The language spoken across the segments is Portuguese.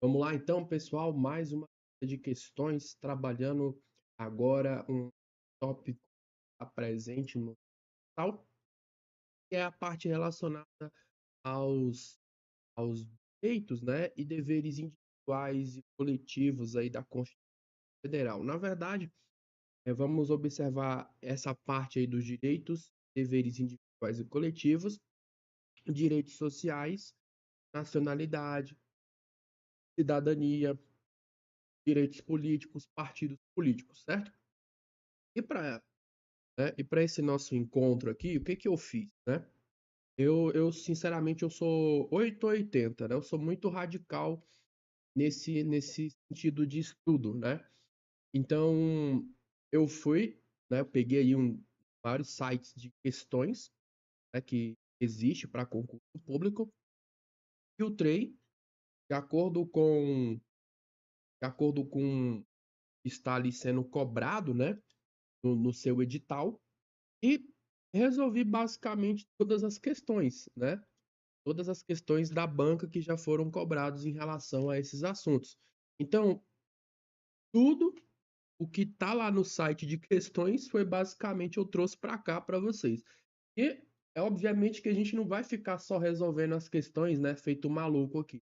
Vamos lá então, pessoal, mais uma de questões, trabalhando agora um tópico que está presente no tal, que é a parte relacionada aos, aos direitos, né, e deveres individuais e coletivos aí da Constituição Federal. Na verdade, vamos observar essa parte aí dos direitos, deveres individuais e coletivos, direitos sociais, nacionalidade, cidadania, direitos políticos, partidos políticos, certo? E para e para esse nosso encontro aqui, o que que eu fiz, né? Eu sinceramente, eu sou 880, né? Eu sou muito radical nesse sentido de estudo, né? Então, eu fui, né? Eu peguei aí vários sites de questões, né, que existe para concurso público, filtrei de acordo com, de acordo com está ali sendo cobrado, né? No seu edital. E resolvi basicamente todas as questões, né? Todas as questões da banca que já foram cobrados em relação a esses assuntos. Então, tudo o que está lá no site de questões foi basicamente eu trouxe para cá para vocês. E é obviamente que a gente não vai ficar só resolvendo as questões, né? Feito maluco aqui.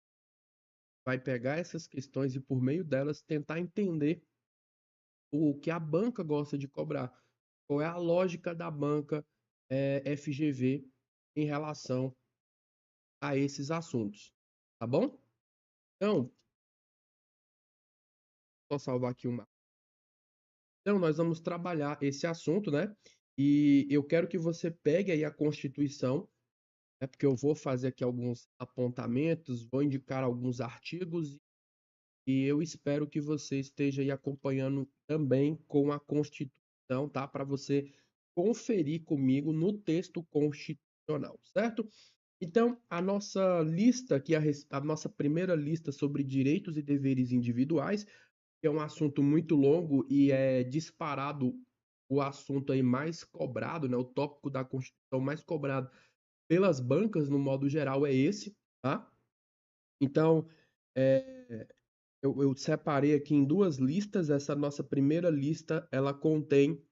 Vai pegar essas questões e por meio delas tentar entender o que a banca gosta de cobrar. Qual é a lógica da banca FGV em relação a esses assuntos, tá bom? Então, vou salvar aqui uma. Então, nós vamos trabalhar esse assunto, né? E eu quero que você pegue aí a Constituição, né? Porque eu vou fazer aqui alguns apontamentos, vou indicar alguns artigos e eu espero que você esteja aí acompanhando também com a Constituição, tá? Para você conferir comigo no texto constitucional, certo? Então, a nossa lista aqui, a nossa primeira lista sobre direitos e deveres individuais, que é um assunto muito longo e é disparado o assunto aí mais cobrado, né? O tópico da Constituição mais cobrado pelas bancas, no modo geral, é esse, tá? Então, é, eu separei aqui em duas listas. Essa nossa primeira lista, ela contém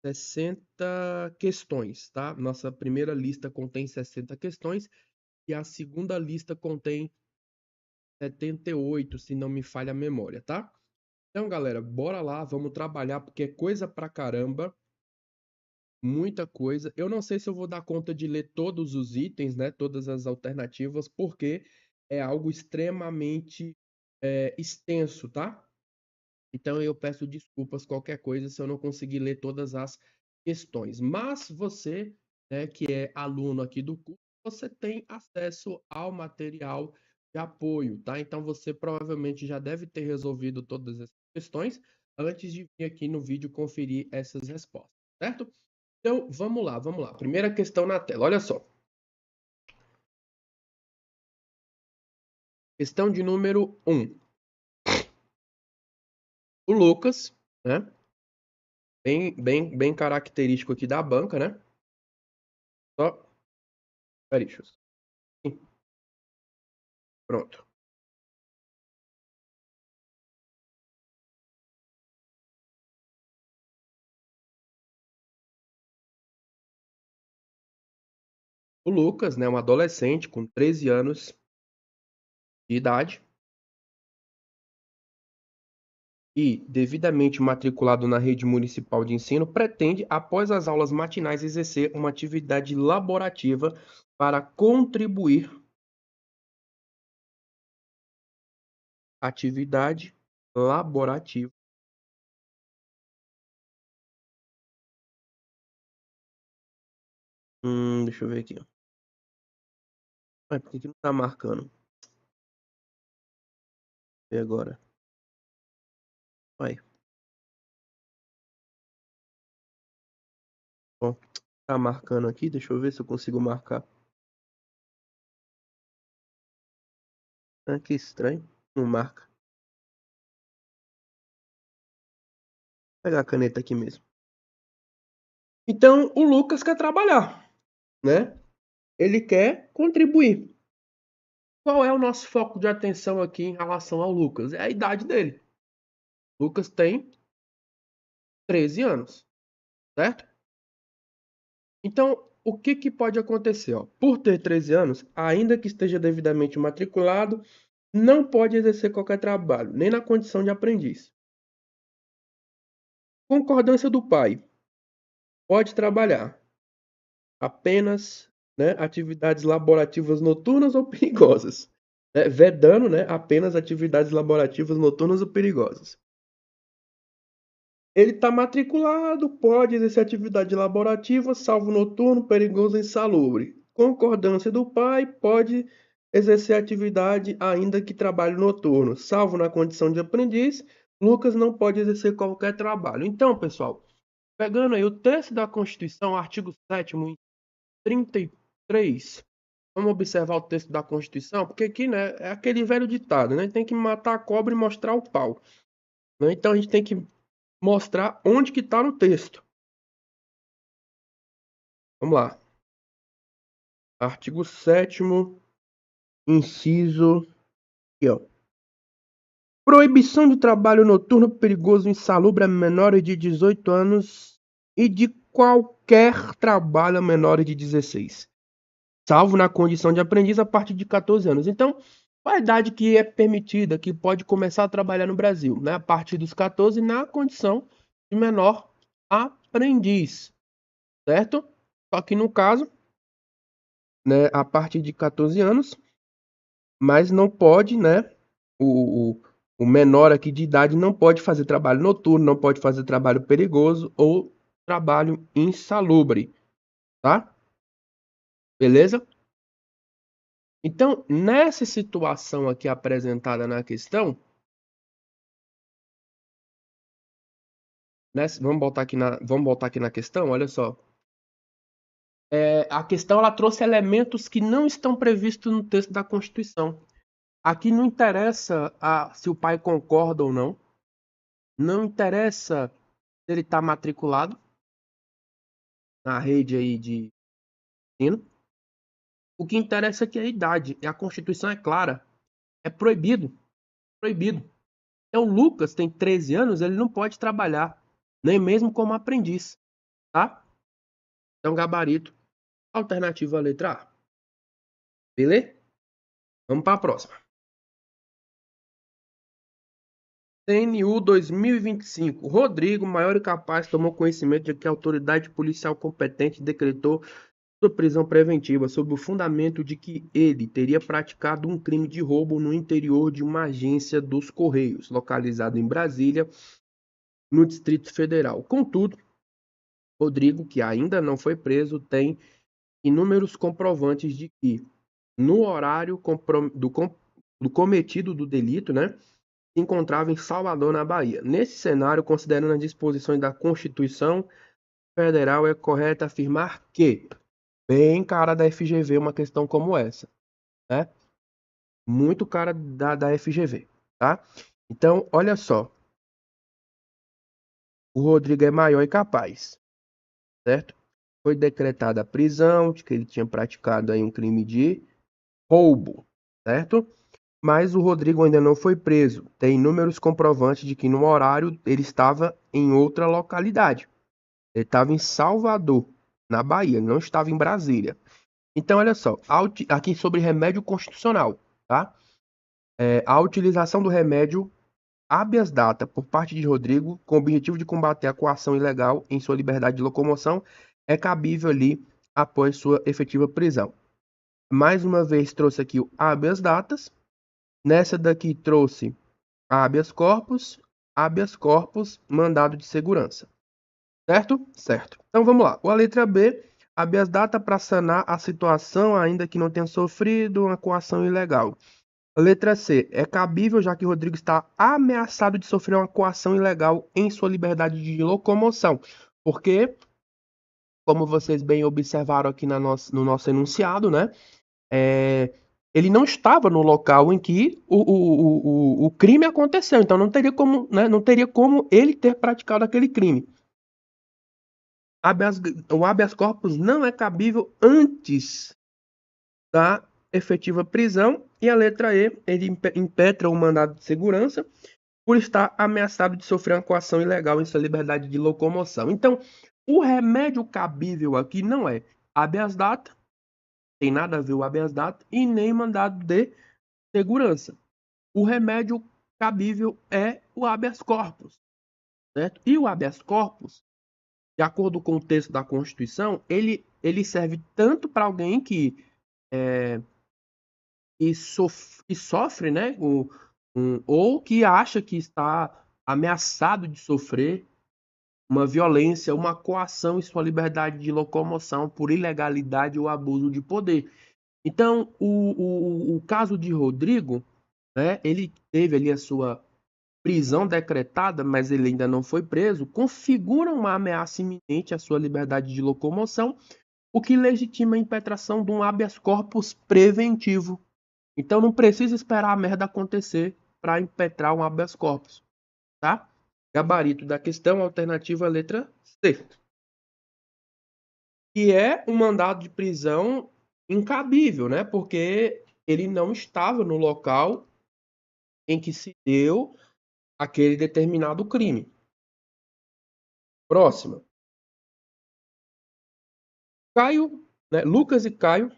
60 questões, tá? Nossa primeira lista contém 60 questões e a segunda lista contém 78, se não me falha a memória, tá? Então, galera, bora lá, vamos trabalhar, porque é coisa pra caramba, muita coisa. Eu não sei se eu vou dar conta de ler todos os itens, né? Todas as alternativas, porque é algo extremamente extenso, tá? Então eu peço desculpas qualquer coisa se eu não conseguir ler todas as questões. Mas você, né, que é aluno aqui do curso, você tem acesso ao material de apoio, tá? Então você provavelmente já deve ter resolvido todas essas questões antes de vir aqui no vídeo conferir essas respostas, certo? Então vamos lá, vamos lá. Primeira questão na tela, olha só. Questão de número 1. O Lucas, né? Bem característico aqui da banca, né? Só, peraí, deixa eu... Pronto. O Lucas, né, um adolescente com 13 anos de idade e devidamente matriculado na rede municipal de ensino, pretende, após as aulas matinais, exercer uma atividade laborativa para contribuir. Atividade laborativa. Deixa eu ver aqui. Por que não tá marcando? E agora? Vai. Bom, tá marcando aqui. Deixa eu ver se eu consigo marcar. Ah, que estranho. Não marca. Vou pegar a caneta aqui mesmo. Então, o Lucas quer trabalhar, né? Ele quer contribuir. Qual é o nosso foco de atenção aqui em relação ao Lucas? É a idade dele. Lucas tem 13 anos, certo? Então, o que que pode acontecer? Ó? Por ter 13 anos, ainda que esteja devidamente matriculado, não pode exercer qualquer trabalho, nem na condição de aprendiz. Concordância do pai. Pode trabalhar apenas, né, atividades laborativas noturnas ou perigosas, né, vedando, né, apenas atividades laborativas noturnas ou perigosas. Ele está matriculado, pode exercer atividade laborativa, salvo noturno, perigoso e insalubre. Concordância do pai, pode exercer atividade ainda que trabalhe noturno, salvo na condição de aprendiz. Lucas não pode exercer qualquer trabalho. Então, pessoal, pegando aí o texto da Constituição, artigo 7º, 33. Vamos observar o texto da Constituição, porque aqui, né, é aquele velho ditado, né? Tem que matar a cobra e mostrar o pau, né? Então a gente tem que mostrar onde que está no texto. Vamos lá. Artigo 7º, inciso aqui, ó. Proibição de trabalho noturno perigoso e insalubre a menores de 18 anos e de qualquer trabalho a menores de 16. Salvo na condição de aprendiz a partir de 14 anos. Então, qual a idade que é permitida, que pode começar a trabalhar no Brasil? Né? A partir dos 14, na condição de menor aprendiz, certo? Só que no caso, né, a partir de 14 anos, mas não pode, né, o menor aqui de idade não pode fazer trabalho noturno, não pode fazer trabalho perigoso ou trabalho insalubre, tá? Beleza? Então, nessa situação aqui apresentada na questão, vamos voltar aqui na questão, olha só. A questão ela trouxe elementos que não estão previstos no texto da Constituição. Aqui não interessa se o pai concorda ou não, não interessa se ele está matriculado na rede aí de ensino. O que interessa aqui é a idade, e a Constituição é clara, é proibido, proibido. Então, Lucas tem 13 anos, ele não pode trabalhar, nem mesmo como aprendiz, tá? Então, gabarito, alternativa à letra A. Beleza? Vamos para a próxima. CNU 2025. Rodrigo, maior e capaz, tomou conhecimento de que a autoridade policial competente decretou sua prisão preventiva sob o fundamento de que ele teria praticado um crime de roubo no interior de uma agência dos Correios, localizada em Brasília, no Distrito Federal. Contudo, Rodrigo, que ainda não foi preso, tem inúmeros comprovantes de que, no horário do cometido do delito, né, se encontrava em Salvador, na Bahia. Nesse cenário, considerando as disposições da Constituição Federal, é correto afirmar que, bem cara da FGV, uma questão como essa, né? Muito cara da FGV, tá? Então, olha só. O Rodrigo é maior e capaz, certo? Foi decretada a prisão, de que ele tinha praticado aí um crime de roubo, certo? Mas o Rodrigo ainda não foi preso. Tem inúmeros comprovantes de que no horário ele estava em outra localidade. Ele estava em Salvador, na Bahia, ele não estava em Brasília. Então, olha só, aqui sobre remédio constitucional, tá? A utilização do remédio habeas data por parte de Rodrigo, com o objetivo de combater a coação ilegal em sua liberdade de locomoção, é cabível ali após sua efetiva prisão. Mais uma vez trouxe aqui o habeas datas. Nessa daqui trouxe habeas corpus, mandado de segurança. Certo? Certo. Então vamos lá. A letra B, habeas data para sanar a situação ainda que não tenha sofrido uma coação ilegal. A letra C, é cabível já que Rodrigo está ameaçado de sofrer uma coação ilegal em sua liberdade de locomoção. Porque, como vocês bem observaram aqui no nosso enunciado, né? Ele não estava no local em que o crime aconteceu, então não teria como, né, não teria como ele ter praticado aquele crime. O habeas corpus não é cabível antes da efetiva prisão. E a letra E, ele impetra o mandado de segurança por estar ameaçado de sofrer uma coação ilegal em sua liberdade de locomoção. Então, o remédio cabível aqui não é habeas data, tem nada a ver o habeas data, e nem mandado de segurança. O remédio cabível é o habeas corpus, certo? E o habeas corpus, de acordo com o texto da Constituição, ele serve tanto para alguém que sofre, né, ou que acha que está ameaçado de sofrer uma violência, uma coação em sua liberdade de locomoção por ilegalidade ou abuso de poder. Então, o caso de Rodrigo, né, ele teve ali a sua prisão decretada, mas ele ainda não foi preso, configura uma ameaça iminente à sua liberdade de locomoção, o que legitima a impetração de um habeas corpus preventivo. Então não precisa esperar a merda acontecer para impetrar um habeas corpus, tá? Gabarito da questão, alternativa letra C. Que é um mandado de prisão incabível, né? Porque ele não estava no local em que se deu aquele determinado crime. Próxima. Caio, né, Lucas e Caio,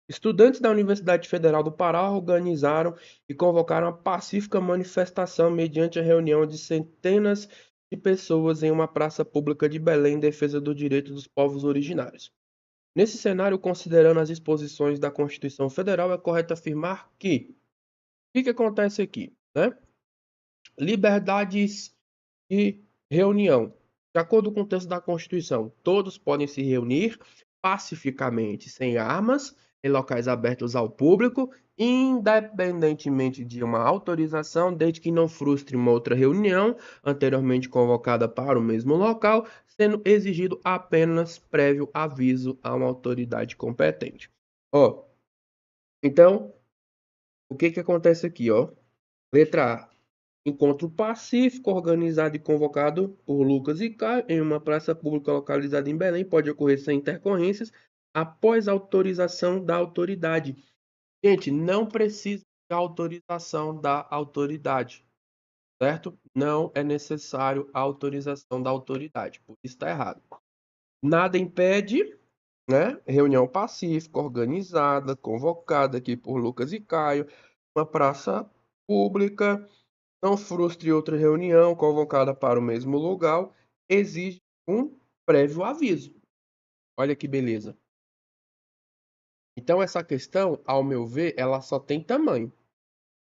estudantes da Universidade Federal do Pará, organizaram e convocaram a pacífica manifestação mediante a reunião de centenas de pessoas em uma praça pública de Belém em defesa do direito dos povos originários. Nesse cenário, considerando as disposições da Constituição Federal, é correto afirmar que o que acontece aqui, né? Liberdades de reunião. De acordo com o texto da Constituição, todos podem se reunir pacificamente, sem armas, em locais abertos ao público, independentemente de uma autorização, desde que não frustre uma outra reunião anteriormente convocada para o mesmo local, sendo exigido apenas prévio aviso a uma autoridade competente. Ó, então, o que acontece aqui, ó? Letra A. Encontro pacífico organizado e convocado por Lucas e Caio em uma praça pública localizada em Belém pode ocorrer sem intercorrências após autorização da autoridade. Gente, não precisa de autorização da autoridade, certo? Não é necessário a autorização da autoridade, por isso está errado. Nada impede, né? Reunião pacífica, organizada, convocada aqui por Lucas e Caio, uma praça pública. Não frustre outra reunião convocada para o mesmo lugar, exige um prévio aviso. Olha que beleza. Então, essa questão, ao meu ver, ela só tem tamanho.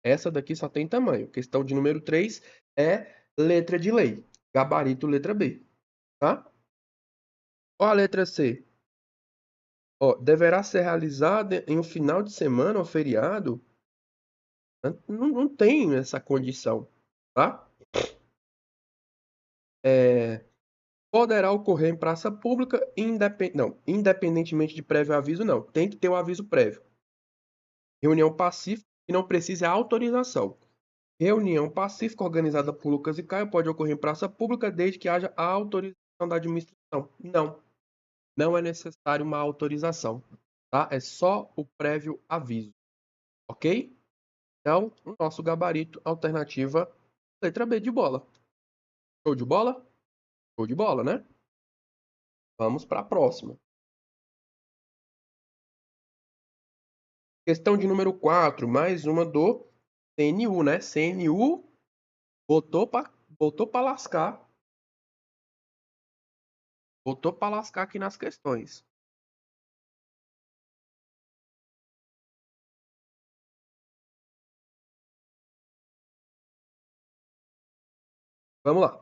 Essa daqui só tem tamanho. Questão de número 3 é letra de lei. Gabarito letra B. Tá? Ó a letra C. Ó, deverá ser realizada em um final de semana ou feriado. Não tem essa condição. Tá? Poderá ocorrer em praça pública, independentemente de prévio aviso, não. Tem que ter o aviso prévio. Reunião pacífica que não precisa autorização. Reunião pacífica organizada por Lucas e Caio pode ocorrer em praça pública desde que haja a autorização da administração. Não, não é necessário uma autorização, tá? É só o prévio aviso, ok? Então, o nosso gabarito, alternativa, letra B de bola. Show de bola? Show de bola, né? Vamos para a próxima. Questão de número 4, mais uma do CNU, né? CNU botou para lascar. Botou para lascar aqui nas questões. Vamos lá.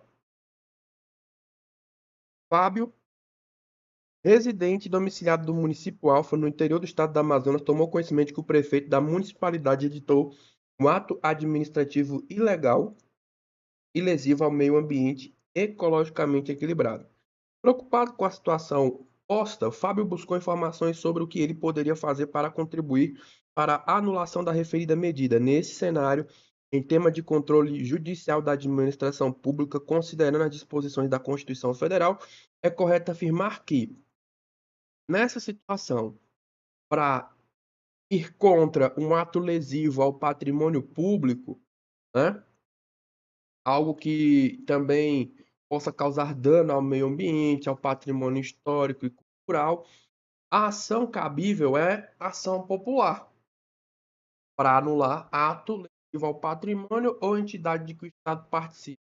Fábio, residente domiciliado do município Alfa, no interior do estado do Amazonas, tomou conhecimento que o prefeito da municipalidade editou um ato administrativo ilegal e lesivo ao meio ambiente ecologicamente equilibrado. Preocupado com a situação posta, Fábio buscou informações sobre o que ele poderia fazer para contribuir para a anulação da referida medida. Nesse cenário, em tema de controle judicial da administração pública, considerando as disposições da Constituição Federal, é correto afirmar que, nessa situação, para ir contra um ato lesivo ao patrimônio público, né? Algo que também possa causar dano ao meio ambiente, ao patrimônio histórico e cultural, a ação cabível é ação popular, para anular ato lesivo ao patrimônio ou entidade de que o Estado participe,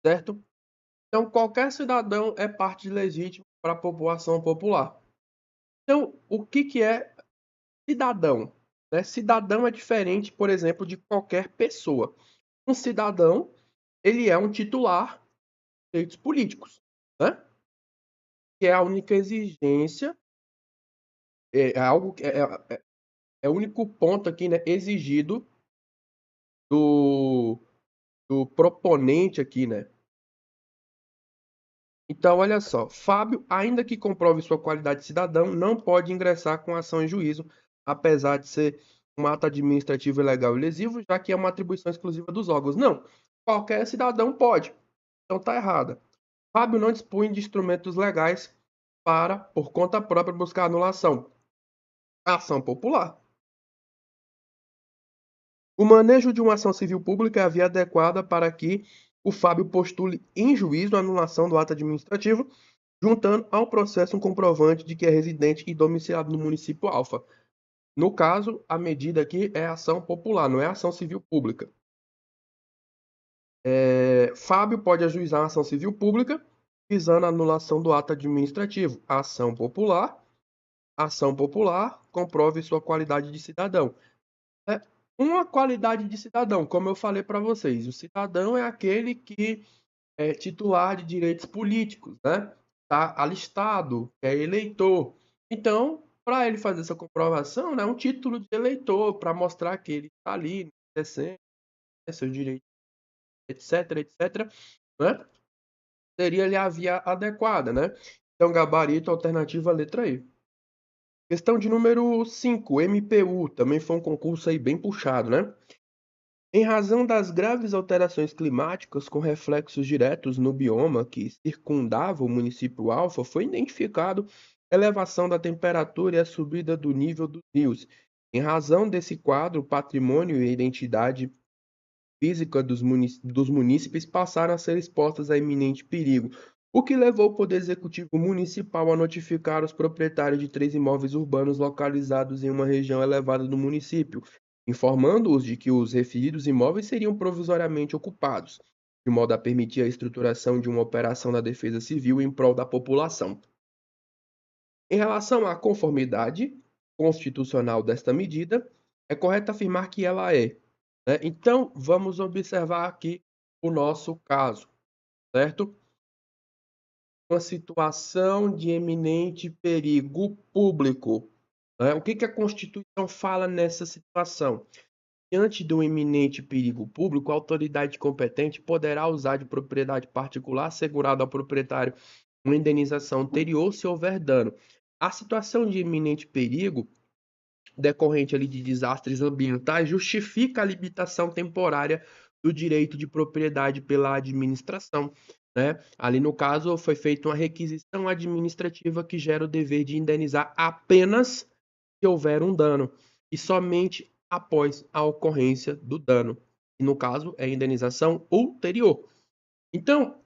certo? Então, qualquer cidadão é parte legítima para a população popular. Então, o que é cidadão? Né? Cidadão é diferente, por exemplo, de qualquer pessoa. Um cidadão, ele é um titular de direitos políticos, né? Que é a única exigência, é algo que é o único ponto aqui, né, exigido do, do proponente aqui, né? Então, olha só, Fábio, ainda que comprove sua qualidade de cidadão, não pode ingressar com ação em juízo, apesar de ser um ato administrativo ilegal e lesivo, já que é uma atribuição exclusiva dos órgãos. Não, qualquer cidadão pode. Então tá errada. Fábio não dispõe de instrumentos legais para, por conta própria, buscar anulação. Ação popular. O manejo de uma ação civil pública é a via adequada para que o Fábio postule em juízo a anulação do ato administrativo, juntando ao processo um comprovante de que é residente e domiciliado no município alfa. No caso, a medida aqui é ação popular, não é ação civil pública. Fábio pode ajuizar a ação civil pública visando a anulação do ato administrativo. Ação popular, comprove sua qualidade de cidadão. É uma qualidade de cidadão, como eu falei para vocês. O cidadão é aquele que é titular de direitos políticos, né? Está alistado, é eleitor. Então, para ele fazer essa comprovação, né, um título de eleitor, para mostrar que ele está ali, exercendo seus direitos, etc, etc, né? Seria ali a via adequada, né? Então, gabarito, alternativa, letra E. Questão de número 5, MPU, também foi um concurso aí bem puxado, né? Em razão das graves alterações climáticas com reflexos diretos no bioma que circundava o município Alfa, foi identificado elevação da temperatura e a subida do nível dos rios. Em razão desse quadro, o patrimônio e a identidade física dos munícipes passaram a ser expostas a iminente perigo, o que levou o Poder Executivo Municipal a notificar os proprietários de 3 imóveis urbanos localizados em uma região elevada do município, informando-os de que os referidos imóveis seriam provisoriamente ocupados, de modo a permitir a estruturação de uma operação da Defesa Civil em prol da população. Em relação à conformidade constitucional desta medida, é correto afirmar que ela é, né? Então, vamos observar aqui o nosso caso, certo? Uma situação de eminente perigo público, né? O que a Constituição fala nessa situação? Diante de um iminente perigo público, a autoridade competente poderá usar de propriedade particular assegurada ao proprietário uma indenização anterior se houver dano. A situação de iminente perigo decorrente ali de desastres ambientais justifica a limitação temporária do direito de propriedade pela administração, né? Ali no caso foi feita uma requisição administrativa que gera o dever de indenizar apenas se houver um dano e somente após a ocorrência do dano. E no caso é indenização ulterior. Então,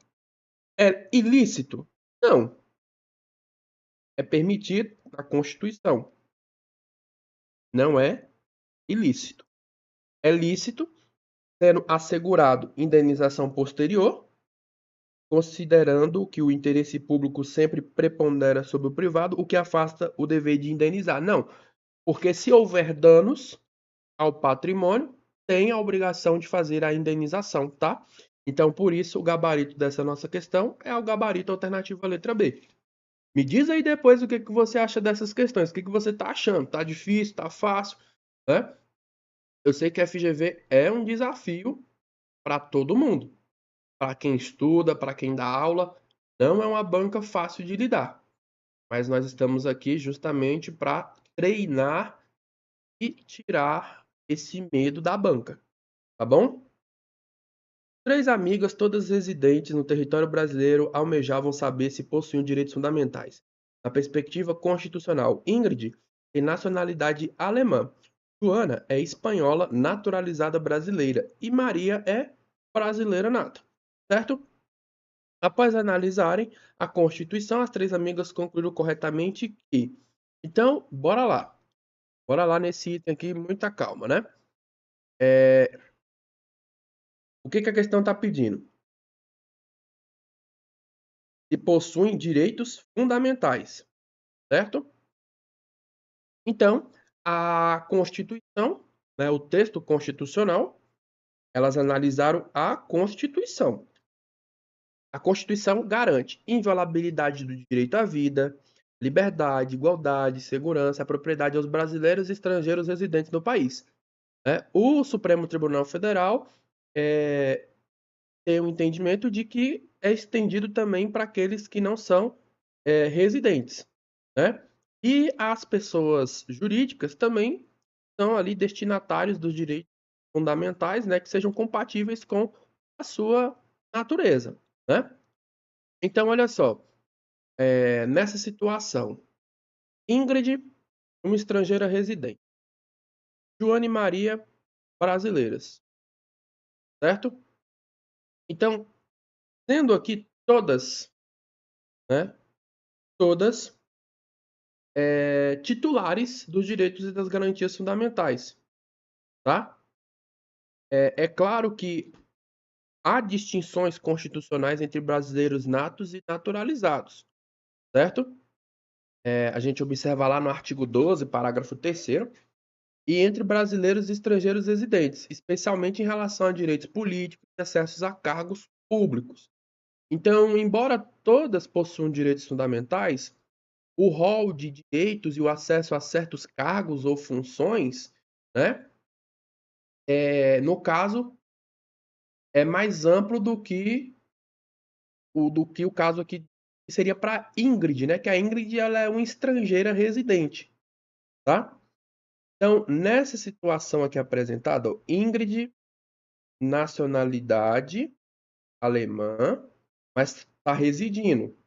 é ilícito? Não, é permitido na Constituição. Não é ilícito. É lícito sendo assegurado indenização posterior, considerando que o interesse público sempre prepondera sobre o privado, o que afasta o dever de indenizar. Não, porque se houver danos ao patrimônio, tem a obrigação de fazer a indenização, tá? Então, por isso, o gabarito dessa nossa questão é o gabarito alternativa letra B. Me diz aí depois o que você acha dessas questões, o que você está achando, tá difícil, tá fácil, né? Eu sei que a FGV é um desafio para todo mundo, para quem estuda, para quem dá aula, não é uma banca fácil de lidar. Mas nós estamos aqui justamente para treinar e tirar esse medo da banca, tá bom? 3 amigas, todas residentes no território brasileiro, almejavam saber se possuíam direitos fundamentais. Na perspectiva constitucional, Ingrid tem nacionalidade alemã. Joana é espanhola naturalizada brasileira e Maria é brasileira nata, certo? Após analisarem a Constituição, as três amigas concluíram corretamente que. Então, bora lá. Bora lá nesse item aqui, muita calma, né? O que a questão está pedindo? Se possuem direitos fundamentais, certo? Então, a Constituição, né, o texto constitucional, elas analisaram a Constituição. A Constituição garante inviolabilidade do direito à vida, liberdade, igualdade, segurança, propriedade aos brasileiros e estrangeiros residentes no país. Né? O Supremo Tribunal Federal tem o entendimento de que é estendido também para aqueles que não são residentes. Né? E as pessoas jurídicas também são ali destinatários dos direitos fundamentais, né, que sejam compatíveis com a sua natureza. Né? Então, olha só, nessa situação, Ingrid, uma estrangeira residente, Joana e Maria, brasileiras, certo? Então, sendo aqui todas, né, todas titulares dos direitos e das garantias fundamentais, tá? É claro que há distinções constitucionais entre brasileiros natos e naturalizados, certo? A gente observa lá no artigo 12, parágrafo 3º, e entre brasileiros e estrangeiros residentes, especialmente em relação a direitos políticos e acessos a cargos públicos. Então, embora todas possuam direitos fundamentais, o rol de direitos e o acesso a certos cargos ou funções, né, no caso, é mais amplo do que o caso aqui que seria para Ingrid, né, que a Ingrid ela é uma estrangeira residente, tá? Então, nessa situação aqui apresentada, ó, Ingrid, nacionalidade alemã, mas está residindo.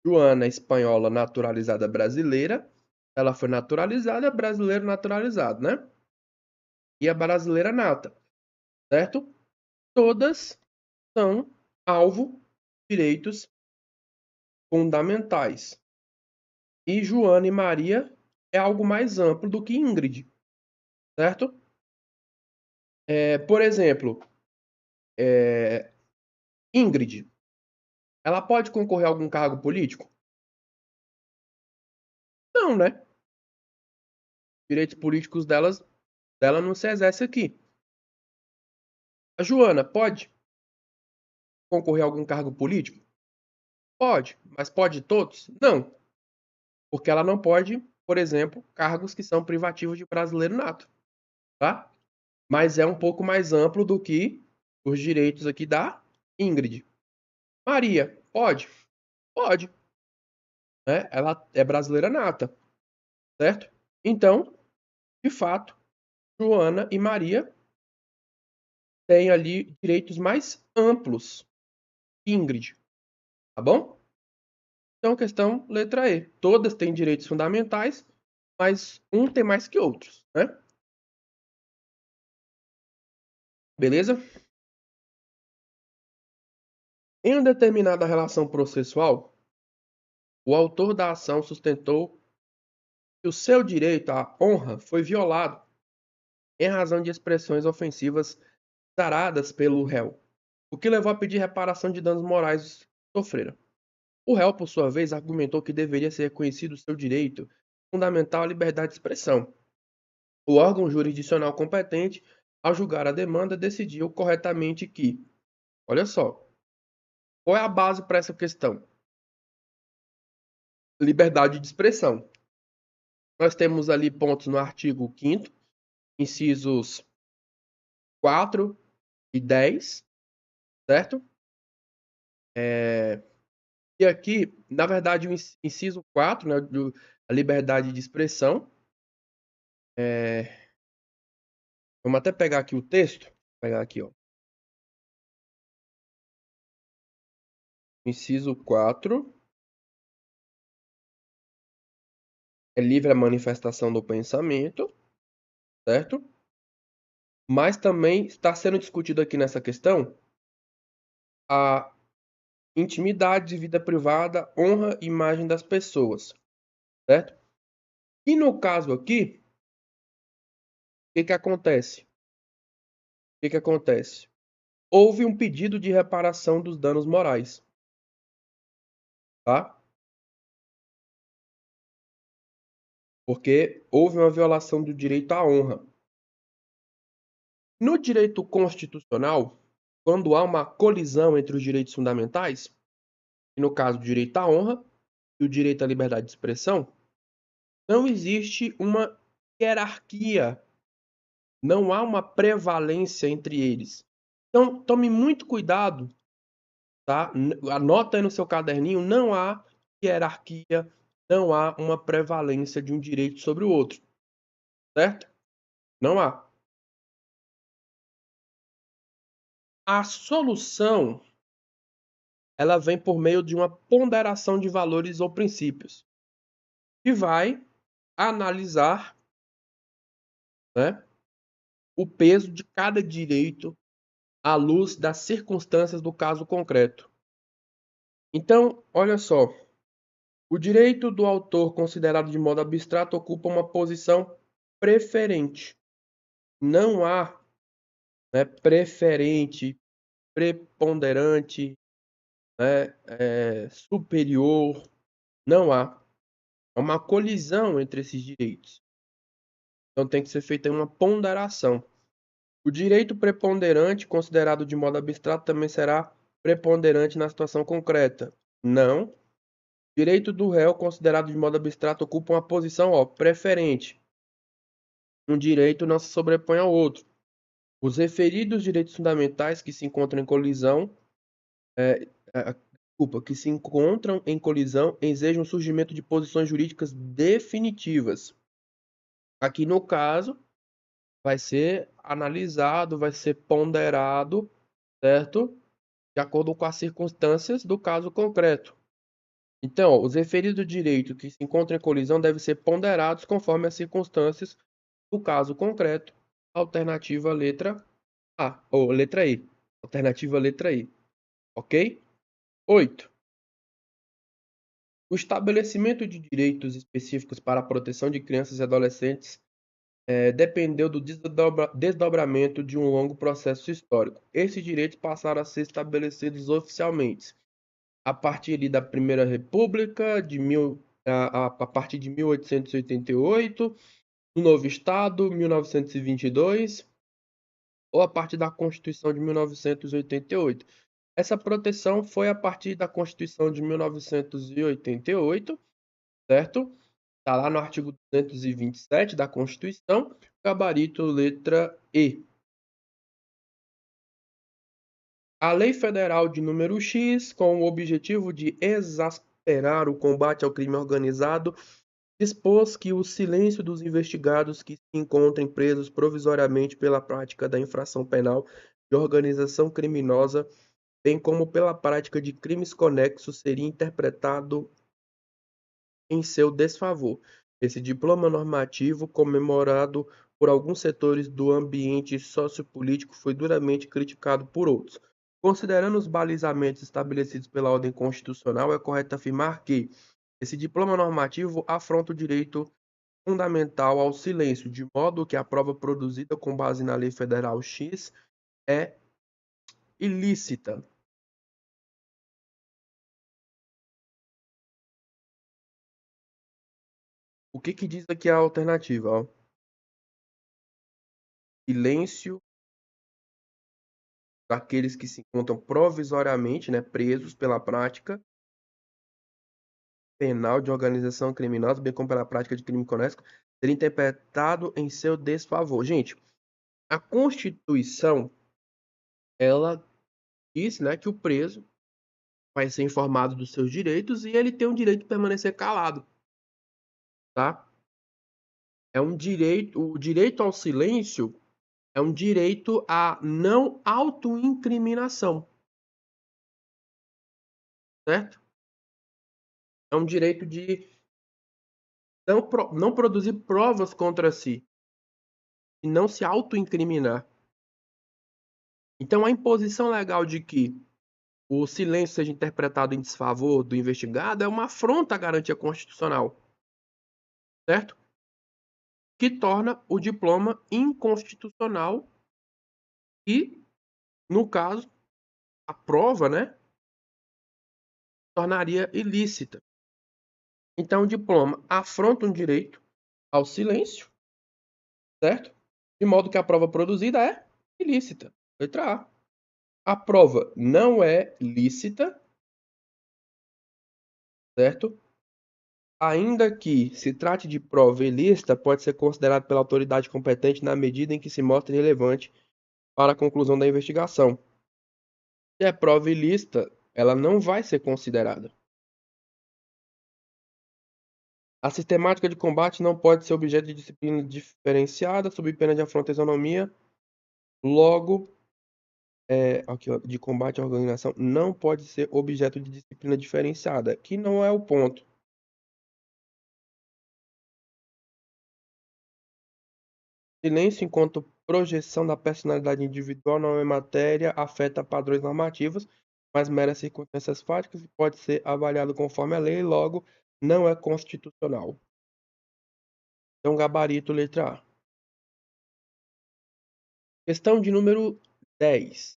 Joana, espanhola naturalizada brasileira. Ela foi naturalizada, brasileiro naturalizado, né? E a brasileira nata, certo? Todas são alvo de direitos fundamentais. E Joana e Maria é algo mais amplo do que Ingrid, certo? Por exemplo, Ingrid, ela pode concorrer a algum cargo político? Não, né? Direitos políticos dela não se exerce aqui. A Joana pode concorrer a algum cargo político? Pode, mas pode todos? Não, porque ela não pode, por exemplo, cargos que são privativos de brasileiro nato, tá? Mas é um pouco mais amplo do que os direitos aqui da Ingrid. Maria, pode? Pode, né? Ela é brasileira nata, certo? Então, de fato, Joana e Maria têm ali direitos mais amplos que Ingrid, tá bom? Então, questão letra E. Todas têm direitos fundamentais, mas um tem mais que outros, né? Beleza? Em uma determinada relação processual, o autor da ação sustentou que o seu direito à honra foi violado em razão de expressões ofensivas zaradas pelo réu, o que levou a pedir reparação de danos morais que sofreram. O réu, por sua vez, argumentou que deveria ser reconhecido o seu direito fundamental à liberdade de expressão. O órgão jurisdicional competente, ao julgar a demanda, decidiu corretamente que, olha só, qual é a base para essa questão? Liberdade de expressão. Nós temos ali pontos no artigo 5º, incisos 4 e 10, certo? E aqui, na verdade, o inciso 4, né, a liberdade de expressão. Vamos até pegar aqui o texto. Vou pegar aqui, ó. Inciso 4. é livre a manifestação do pensamento, certo? Mas também está sendo discutido aqui nessa questão a intimidade, vida privada, honra e imagem das pessoas, certo? E no caso aqui, o que que acontece? O que que acontece? Houve um pedido de reparação dos danos morais, tá? Porque houve uma violação do direito à honra. No direito constitucional, quando há uma colisão entre os direitos fundamentais, e no caso o direito à honra e o direito à liberdade de expressão, não existe uma hierarquia, não há uma prevalência entre eles. Então, tome muito cuidado, tá? Anota aí no seu caderninho, não há hierarquia, não há uma prevalência de um direito sobre o outro, certo? Não há. A solução, ela vem por meio de uma ponderação de valores ou princípios, que vai analisar, né, o peso de cada direito à luz das circunstâncias do caso concreto. Então, olha só, o direito do autor considerado de modo abstrato ocupa uma posição preferente. Não há, né, preferente, preponderante, né, superior. Não há. É uma colisão entre esses direitos. Então tem que ser feita uma ponderação. O direito preponderante, considerado de modo abstrato, também será preponderante na situação concreta. Não. O direito do réu, considerado de modo abstrato, ocupa uma posição, preferente. Um direito não se sobrepõe ao outro. Os referidos direitos fundamentais que se encontram em colisão, que se encontram em colisão, exigem o surgimento de posições jurídicas definitivas. Aqui no caso, vai ser analisado, vai ser ponderado, certo? De acordo com as circunstâncias do caso concreto. Então, os referidos direitos que se encontram em colisão devem ser ponderados conforme as circunstâncias do caso concreto. Alternativa letra A, ou letra E. Alternativa letra E. Ok? 8. O estabelecimento de direitos específicos para a proteção de crianças e adolescentes dependeu do desdobramento de um longo processo histórico. Esses direitos passaram a ser estabelecidos oficialmente a partir ali da Primeira República, a partir de 1888, no novo Estado, 1922, ou a partir da Constituição de 1988. Essa proteção foi a partir da Constituição de 1988, certo? Está lá no artigo 227 da Constituição, gabarito letra E. A Lei Federal de número X, com o objetivo de exasperar o combate ao crime organizado, dispôs que o silêncio dos investigados que se encontrem presos provisoriamente pela prática da infração penal de organização criminosa, bem como pela prática de crimes conexos, seria interpretado em seu desfavor. Esse diploma normativo, comemorado por alguns setores do ambiente sociopolítico, foi duramente criticado por outros. Considerando os balizamentos estabelecidos pela ordem constitucional, é correto afirmar que esse diploma normativo afronta o direito fundamental ao silêncio, de modo que a prova produzida com base na Lei Federal X é ilícita. O que que diz aqui a alternativa? Ó? Silêncio daqueles que se encontram provisoriamente, né, presos pela prática penal de organização criminosa, bem como pela prática de crime conexo, ser interpretado em seu desfavor. Gente, a Constituição, ela diz, né, que o preso vai ser informado dos seus direitos e ele tem o direito de permanecer calado, tá? É um direito, o direito ao silêncio é um direito à não autoincriminação, certo? É um direito de não produzir provas contra si e não se autoincriminar. Então, a imposição legal de que o silêncio seja interpretado em desfavor do investigado é uma afronta à garantia constitucional, certo? Que torna o diploma inconstitucional e, no caso, a prova, né, tornaria ilícita. Então, o diploma afronta um direito ao silêncio, certo? De modo que a prova produzida é ilícita. Letra A. A prova não é lícita, certo? Ainda que se trate de prova ilícita, pode ser considerado pela autoridade competente na medida em que se mostre relevante para a conclusão da investigação. Se é prova ilícita, ela não vai ser considerada. A sistemática de combate não pode ser objeto de disciplina diferenciada, sob pena de afronta à isonomia. Logo, aqui, ó, de combate à organização não pode ser objeto de disciplina diferenciada, que não é o ponto. Silêncio enquanto projeção da personalidade individual não é matéria, afeta padrões normativos, mas meras circunstâncias fáticas e pode ser avaliado conforme a lei, logo, não é constitucional. Então, gabarito, letra A. Questão de número 10.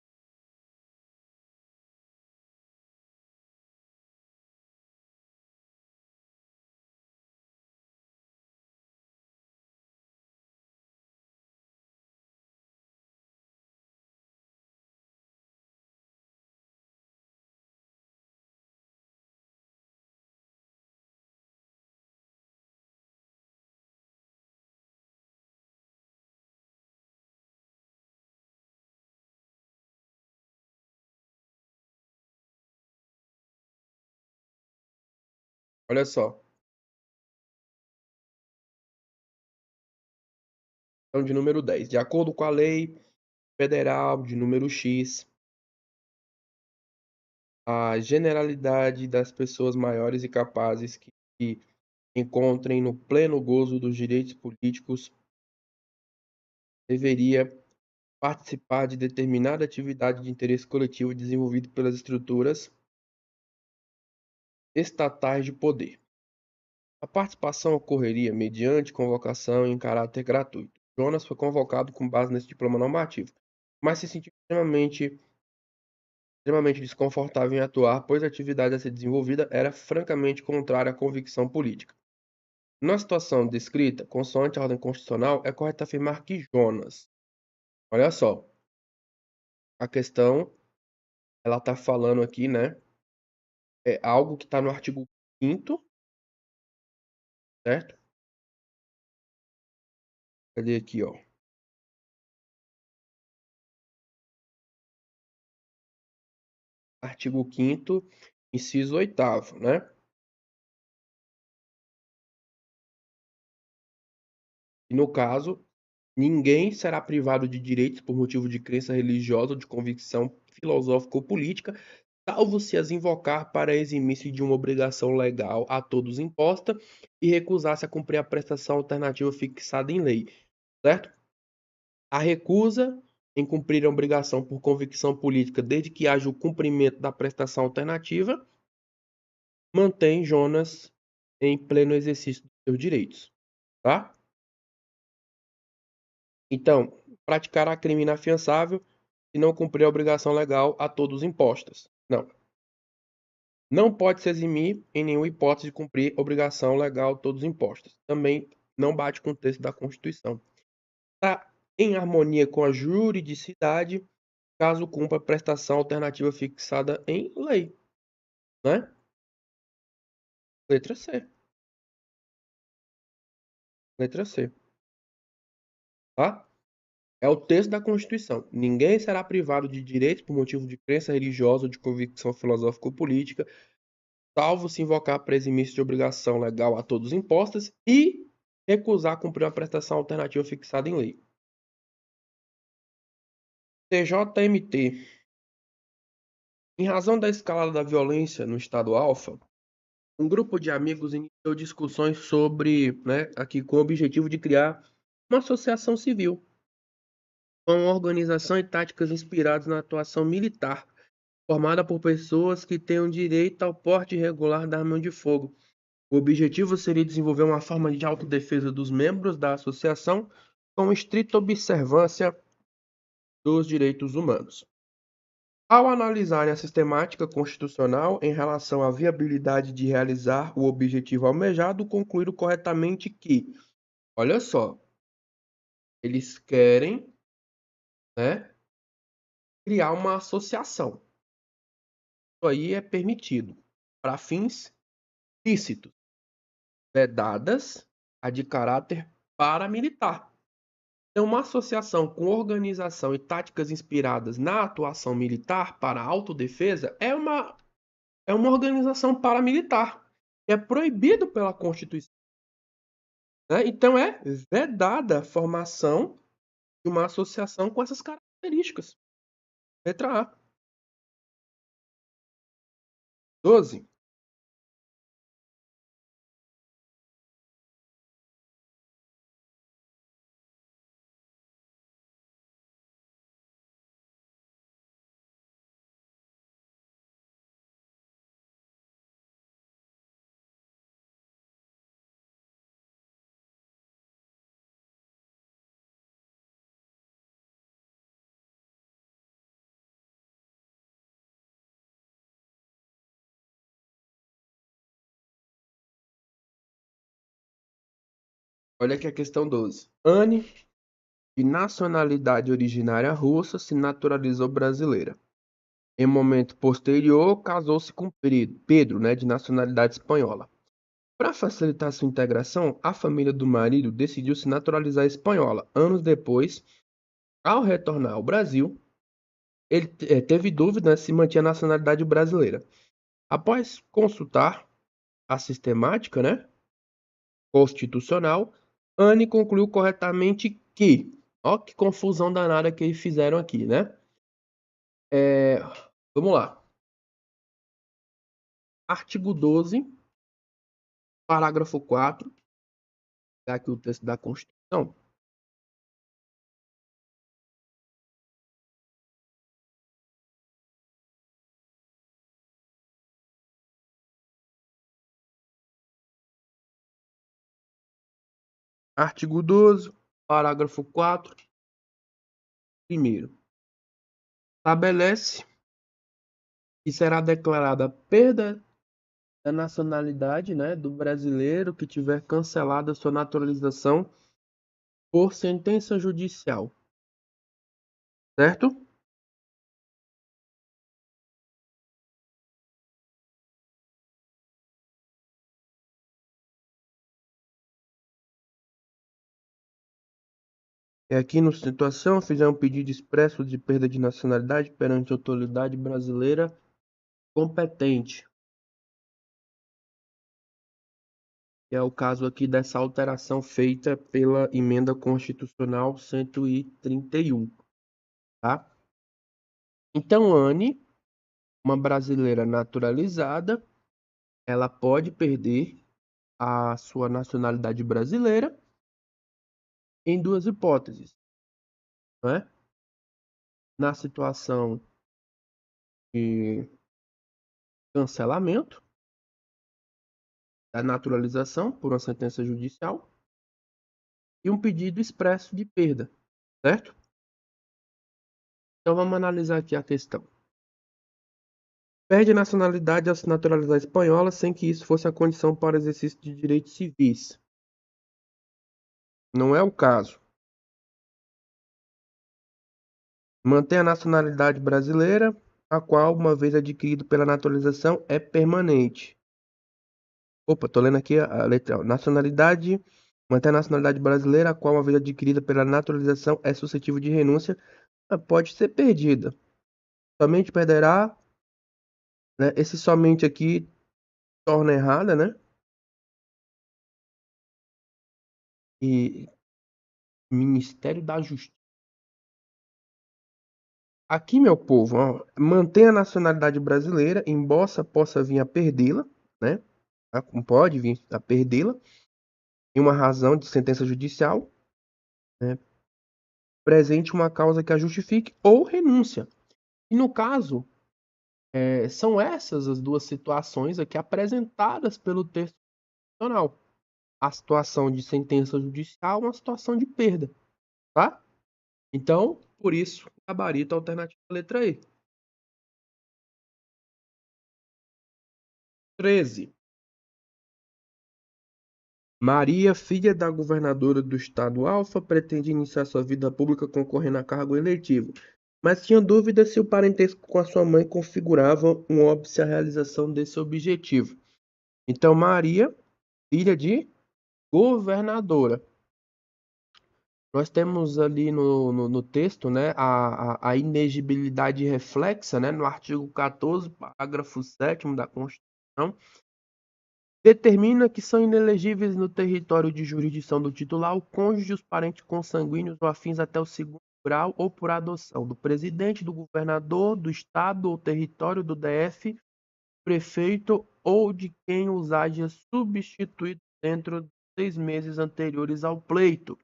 Olha só. Questão de número 10. De acordo com a lei federal de número X, a generalidade das pessoas maiores e capazes que se encontrem no pleno gozo dos direitos políticos deveria participar de determinada atividade de interesse coletivo desenvolvido pelas estruturas estatais de poder. A participação ocorreria mediante convocação em caráter gratuito. Jonas foi convocado com base nesse diploma normativo, mas se sentiu extremamente desconfortável em atuar, pois a atividade a ser desenvolvida era francamente contrária à convicção política. Na situação descrita, consoante a ordem constitucional, é correto afirmar que Jonas, olha só, a questão, ela está falando aqui, né, é algo que está no artigo 5º, certo? Cadê aqui, ó? Artigo 5º, inciso 8º, né? E no caso, ninguém será privado de direitos por motivo de crença religiosa ou de convicção filosófica ou política, salvo se as invocar para eximir-se de uma obrigação legal a todos imposta e recusar-se a cumprir a prestação alternativa fixada em lei, certo? A recusa em cumprir a obrigação por convicção política, desde que haja o cumprimento da prestação alternativa, mantém Jonas em pleno exercício dos seus direitos, tá? Então, praticará crime inafiançável se não cumprir a obrigação legal a todos impostas. Não. Não pode se eximir em nenhuma hipótese de cumprir obrigação legal a todos impostas. Também não bate com o texto da Constituição. Está em harmonia com a juridicidade caso cumpra a prestação alternativa fixada em lei, né? Letra C. Letra C. Tá? É o texto da Constituição. Ninguém será privado de direitos por motivo de crença religiosa ou de convicção filosófica ou política, salvo se invocar para eximir-se de obrigação legal a todos impostas e recusar cumprir uma prestação alternativa fixada em lei. TJMT. Em razão da escalada da violência no estado Alfa, Um grupo de amigos iniciou discussões sobre, né, aqui com o objetivo de criar uma associação civil, com organização e táticas inspiradas na atuação militar, formada por pessoas que tenham direito ao porte regular da arma de fogo. O objetivo seria desenvolver uma forma de autodefesa dos membros da associação com estrita observância dos direitos humanos. Ao analisarem a sistemática constitucional em relação à viabilidade de realizar o objetivo almejado, concluíram corretamente que, olha só, eles querem, né, criar uma associação. Isso aí é permitido para fins lícitos, vedadas a de caráter paramilitar. Então, uma associação com organização e táticas inspiradas na atuação militar para a autodefesa é uma organização paramilitar. É proibido pela Constituição. Né? Então, é vedada a formação de uma associação com essas características. Letra A. 12. Olha aqui a questão 12. Anne, de nacionalidade originária russa, se naturalizou brasileira. Em momento posterior, casou-se com Pedro, né, de nacionalidade espanhola. Para facilitar sua integração, a família do marido decidiu se naturalizar espanhola. Anos depois, ao retornar ao Brasil, ele teve dúvida, né, se mantinha a nacionalidade brasileira. Após consultar a sistemática, né, constitucional, Anne concluiu corretamente que, ó, que confusão danada que eles fizeram aqui, né? Vamos lá. Artigo 12, parágrafo 4, é aqui o texto da Constituição. Artigo 12, parágrafo 4, primeiro. Estabelece que será declarada perda da nacionalidade, né, do brasileiro que tiver cancelada sua naturalização por sentença judicial, certo? E aqui, na situação, fizer um pedido expresso de perda de nacionalidade perante a autoridade brasileira competente, que é o caso aqui dessa alteração feita pela emenda constitucional 131, tá? Então, Anne, uma brasileira naturalizada, ela pode perder a sua nacionalidade brasileira em duas hipóteses, né? Na situação de cancelamento da naturalização por uma sentença judicial e um pedido expresso de perda, certo? Então vamos analisar aqui a questão. Perde a nacionalidade ao se naturalizar espanhola sem que isso fosse a condição para o exercício de direitos civis. Não é o caso. Mantém a nacionalidade brasileira, a qual, uma vez adquirido pela naturalização, é permanente. Opa, tô lendo aqui a letra. Nacionalidade, mantém a nacionalidade brasileira, a qual, uma vez adquirida pela naturalização, é suscetível de renúncia, pode ser perdida. Somente perderá, né? Esse somente aqui torna errada, né? E Ministério da Justiça. Aqui, meu povo, ó, mantém a nacionalidade brasileira, embora possa vir a perdê-la, né? tá? Pode vir a perdê-la em uma razão de sentença judicial, né? Presente uma causa que a justifique ou renúncia. E no caso, são essas as duas situações aqui apresentadas pelo texto constitucional. A situação de sentença judicial, uma situação de perda, tá? Então, por isso, gabarito alternativo letra E. 13. Maria, filha da governadora do estado Alfa, pretende iniciar sua vida pública concorrendo a cargo eletivo, mas tinha dúvida se o parentesco com a sua mãe configurava um óbice à realização desse objetivo. Então, Maria, filha de governadora. Nós temos ali no texto, né, a inegibilidade reflexa, né, no artigo 14, parágrafo 7º da Constituição, determina que são inelegíveis no território de jurisdição do titular o cônjuge, os parentes consanguíneos ou afins até o segundo grau ou por adoção do presidente, do governador, do estado ou território do DF, prefeito ou de quem os haja substituído dentro de 6 meses anteriores ao pleito,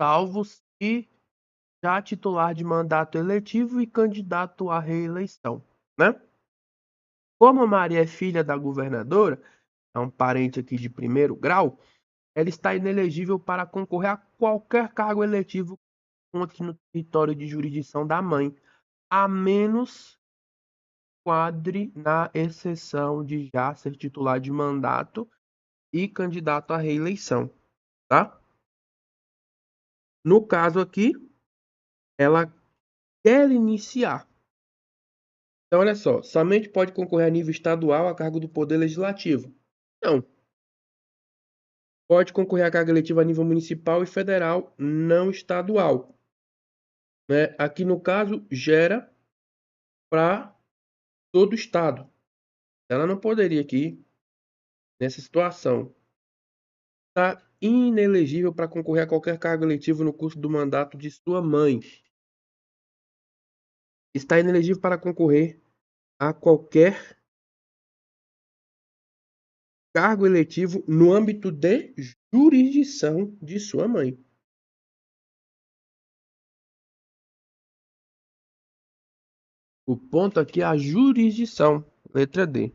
salvo se já titular de mandato eletivo e candidato à reeleição, né? Como Maria é filha da governadora, é um parente aqui de primeiro grau, ela está inelegível para concorrer a qualquer cargo eletivo que conte no território de jurisdição da mãe, a menos quadre na exceção de já ser titular de mandato e candidato à reeleição, tá? No caso aqui, ela quer iniciar. Então, olha só, somente pode concorrer a nível estadual a cargo do Poder Legislativo. Não. Pode concorrer a cargo eletivo a nível municipal e federal, não estadual. Né? Aqui, no caso, gera para todo o estado. Ela não poderia aqui, nessa situação, estar inelegível para concorrer a qualquer cargo eletivo no curso do mandato de sua mãe. Está inelegível para concorrer a qualquer cargo eletivo no âmbito de jurisdição de sua mãe. O ponto aqui é a jurisdição, letra D.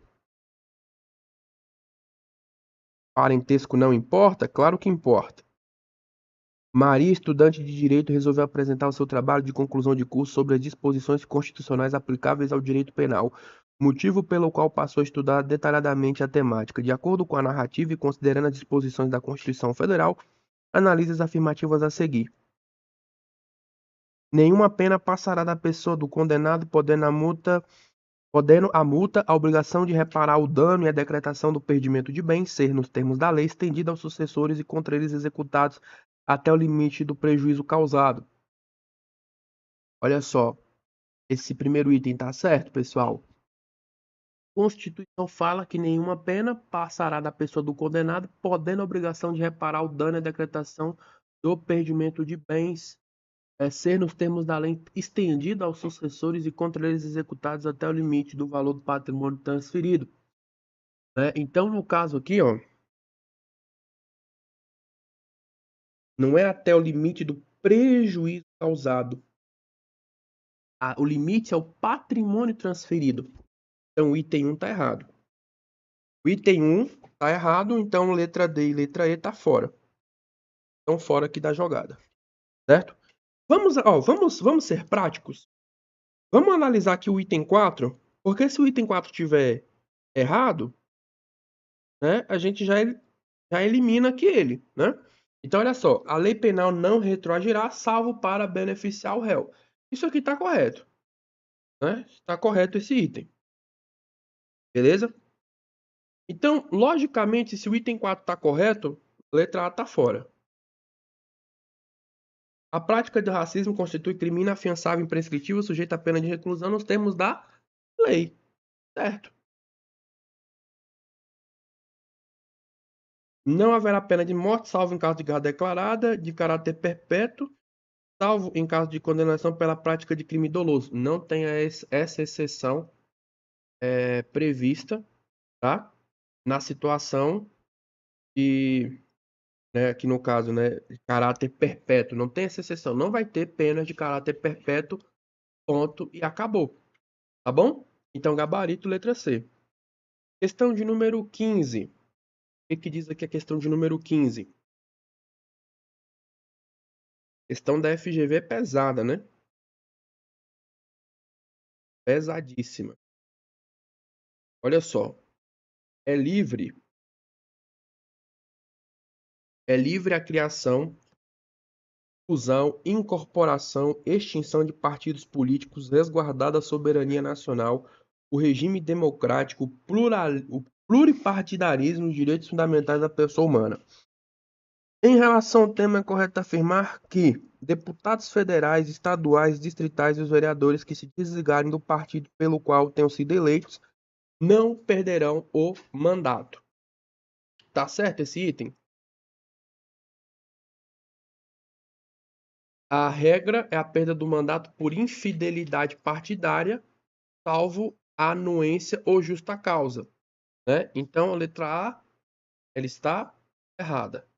Parentesco não importa? Claro que importa. Maria, estudante de Direito, resolveu apresentar o seu trabalho de conclusão de curso sobre as disposições constitucionais aplicáveis ao direito penal, motivo pelo qual passou a estudar detalhadamente a temática. De acordo com a narrativa e considerando as disposições da Constituição Federal, analise as afirmativas a seguir. Nenhuma pena passará da pessoa do condenado, podendo a multa, a obrigação de reparar o dano e a decretação do perdimento de bens ser, nos termos da lei, estendida aos sucessores e contra eles executados até o limite do prejuízo causado. Olha só, esse primeiro item tá certo, pessoal? A Constituição fala que nenhuma pena passará da pessoa do condenado, podendo a obrigação de reparar o dano e a decretação do perdimento de bens ser, nos termos da lei, estendida aos sucessores e contra eles executados até o limite do valor do patrimônio transferido. Né? Então, no caso aqui, ó, não é até o limite do prejuízo causado. O limite é o patrimônio transferido. Então, o item 1 está errado. O item 1 está errado, então letra D e letra E tá fora. Estão fora aqui da jogada. Certo? Vamos ser práticos. Vamos analisar aqui o item 4, porque se o item 4 estiver errado, né, a gente já elimina aqui ele, né? Então, olha só, a lei penal não retroagirá, salvo para beneficiar o réu. Isso aqui está correto, né? Está correto esse item. Beleza? Então, logicamente, se o item 4 está correto, a letra A está fora. A prática do racismo constitui crime inafiançável, imprescritível, sujeito à pena de reclusão nos termos da lei. Certo? Não haverá pena de morte, salvo em caso de guerra declarada, de caráter perpétuo, salvo em caso de condenação pela prática de crime doloso. Não tem essa exceção prevista, tá? na situação de, né, que no caso, né, de caráter perpétuo, não tem essa exceção, não vai ter pena de caráter perpétuo, ponto e acabou, tá bom? Então, gabarito, letra C. Questão de número 15. O que diz aqui a questão de número 15? Questão da FGV é pesada, né? Pesadíssima. Olha só, é livre, é livre a criação, fusão, incorporação, extinção de partidos políticos, resguardada a soberania nacional, o regime democrático, o pluripartidarismo e os direitos fundamentais da pessoa humana. Em relação ao tema, é correto afirmar que deputados federais, estaduais, distritais e os vereadores que se desligarem do partido pelo qual tenham sido eleitos não perderão o mandato. Tá certo esse item? A regra é a perda do mandato por infidelidade partidária, salvo a anuência ou justa causa, né? Então, a letra A, ela está errada.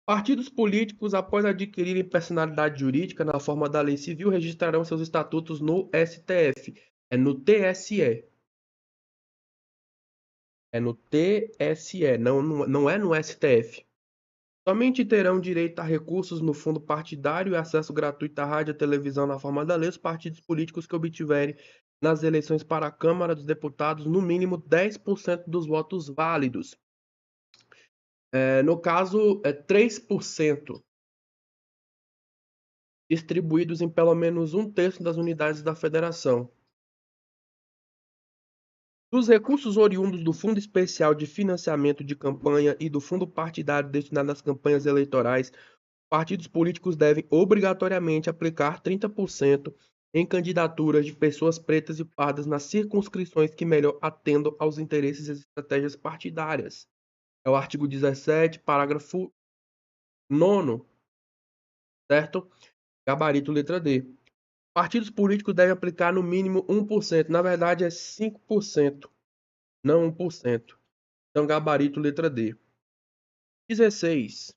Partidos políticos, após adquirirem personalidade jurídica na forma da lei civil, registrarão seus estatutos no STF. É no TSE. É no TSE, não é no STF. Somente terão direito a recursos no fundo partidário e acesso gratuito à rádio e à televisão na forma da lei os partidos políticos que obtiverem nas eleições para a Câmara dos Deputados no mínimo 10% dos votos válidos. No caso, 3%, distribuídos em pelo menos um terço das unidades da federação. Dos recursos oriundos do Fundo Especial de Financiamento de Campanha e do Fundo Partidário destinado às campanhas eleitorais, partidos políticos devem obrigatoriamente aplicar 30% em candidaturas de pessoas pretas e pardas nas circunscrições que melhor atendam aos interesses e estratégias partidárias. É o artigo 17, parágrafo 9º, certo? Gabarito letra D. Partidos políticos devem aplicar no mínimo 1%. Na verdade, é 5%, não 1%. Então, gabarito letra D. 16.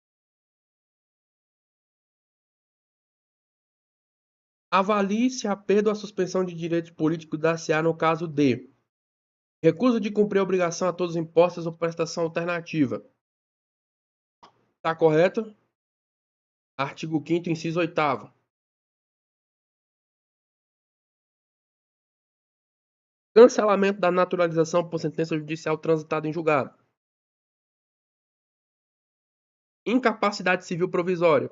Avalie se a perda ou a suspensão de direitos políticos dar-se-á no caso de recusa de cumprir a obrigação a todos impostos ou prestação alternativa. Está correto? Artigo 5º, inciso 8º. Cancelamento da naturalização por sentença judicial transitada em julgado. Incapacidade civil provisória.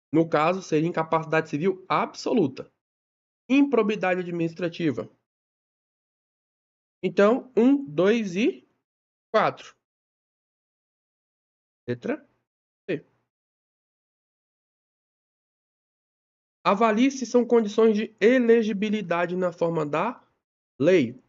No caso, seria incapacidade civil absoluta. Improbidade administrativa. Então, 1, 2 e 4. Letra C. Avalie se são condições de elegibilidade na forma da lei.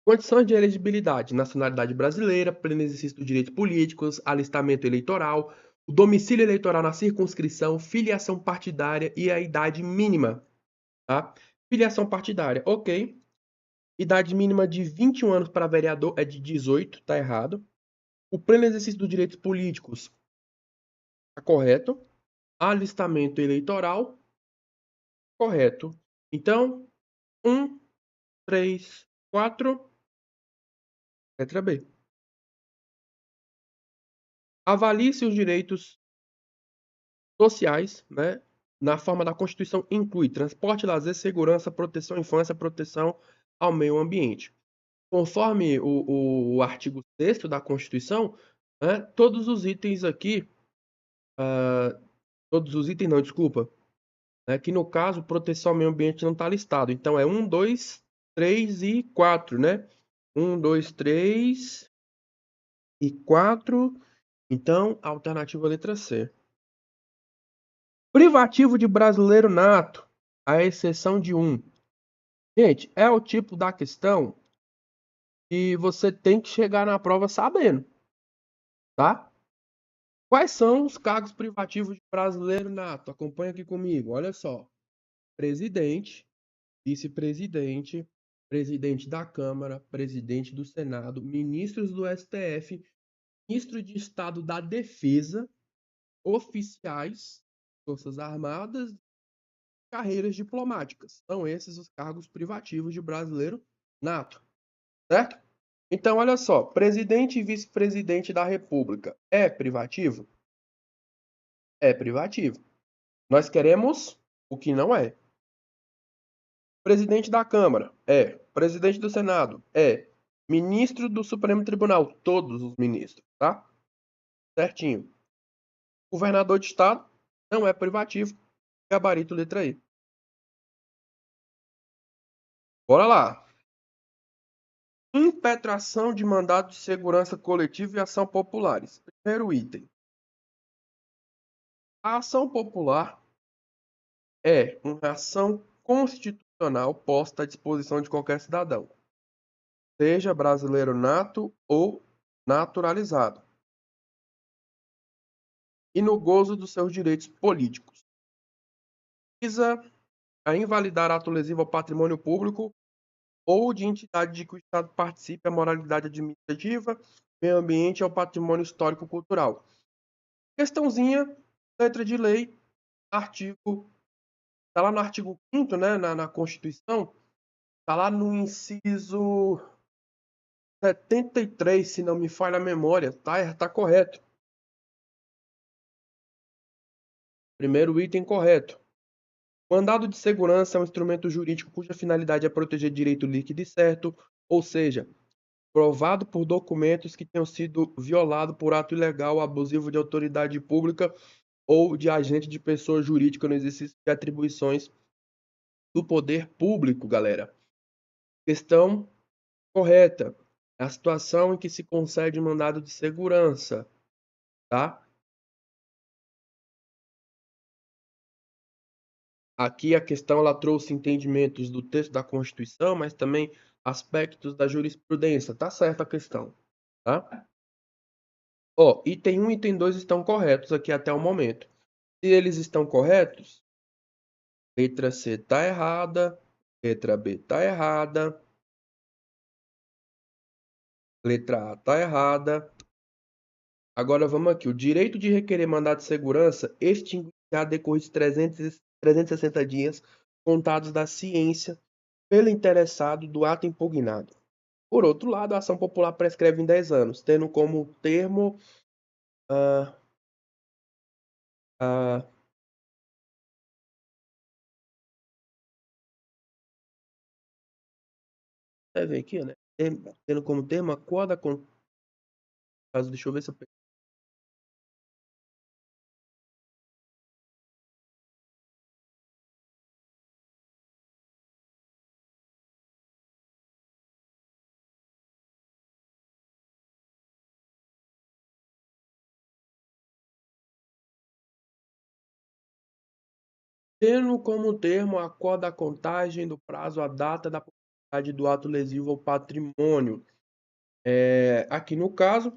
Condições de elegibilidade: nacionalidade brasileira, pleno exercício dos direitos políticos, alistamento eleitoral, o domicílio eleitoral na circunscrição, filiação partidária e a idade mínima. Tá? Filiação partidária, ok. Idade mínima de 21 anos para vereador é de 18, tá errado. O pleno exercício dos direitos políticos, tá correto. Alistamento eleitoral, correto. Então, 1, 3, 4, letra B. Avalie se os direitos sociais, né, na forma da Constituição inclui transporte, lazer, segurança, proteção à infância, proteção ao meio ambiente. Conforme o artigo 6º da Constituição, né, todos os itens aqui, todos os itens não, desculpa, né, que no caso proteção ao meio ambiente não está listado. Então é 1, 2, 3 e 4, né? 1, 2, 3 e 4. Então, a alternativa é a letra C. Privativo de brasileiro nato, à exceção de um. Gente, é o tipo da questão que você tem que chegar na prova sabendo, tá? Quais são os cargos privativos de brasileiro nato? Acompanha aqui comigo. Olha só: presidente, vice-presidente, presidente da Câmara, presidente do Senado, ministros do STF, ministro de Estado da Defesa, oficiais, Forças Armadas, carreiras diplomáticas. São esses os cargos privativos de brasileiro nato, certo? Então, olha só: presidente e vice-presidente da República é privativo? É privativo. Nós queremos o que não é. Presidente da Câmara? É. Presidente do Senado? É. Ministro do Supremo Tribunal? Todos os ministros, tá? Certinho. Governador de Estado? Não é privativo. Gabarito letra E. Bora lá. Impetração de mandado de segurança coletivo e ação populares. Primeiro item. A ação popular é uma ação constitucional posta à disposição de qualquer cidadão, seja brasileiro nato ou naturalizado, e no gozo dos seus direitos políticos. Visa a invalidar ato lesivo ao patrimônio público ou de entidade de que o Estado participe, a moralidade administrativa, meio ambiente e ao patrimônio histórico-cultural. Questãozinha, letra de lei, artigo, está lá no artigo 5º, né, na Constituição, está lá no inciso 73, se não me falha a memória, tá correto. Primeiro item correto. Mandado de segurança é um instrumento jurídico cuja finalidade é proteger direito líquido e certo, ou seja, provado por documentos que tenham sido violados por ato ilegal, abusivo de autoridade pública ou de agente de pessoa jurídica no exercício de atribuições do poder público, galera. Questão correta. A situação em que se concede mandado de segurança, tá? Aqui a questão ela trouxe entendimentos do texto da Constituição, mas também aspectos da jurisprudência. Tá certa a questão, tá? Ó, item 1 e item 2 estão corretos aqui até o momento. Se eles estão corretos, letra C está errada, letra B está errada, letra A está errada. Agora vamos aqui. O direito de requerer mandado de segurança extinguirá decorrer de 360 dias contados da ciência pelo interessado do ato impugnado. Por outro lado, a ação popular prescreve em 10 anos, tendo como termo a vai ver aqui, né? Tendo como termo a qual da caso, deixa eu ver se eu tendo como termo a qual da contagem do prazo a data da publicidade do ato lesivo ao patrimônio. Aqui no caso,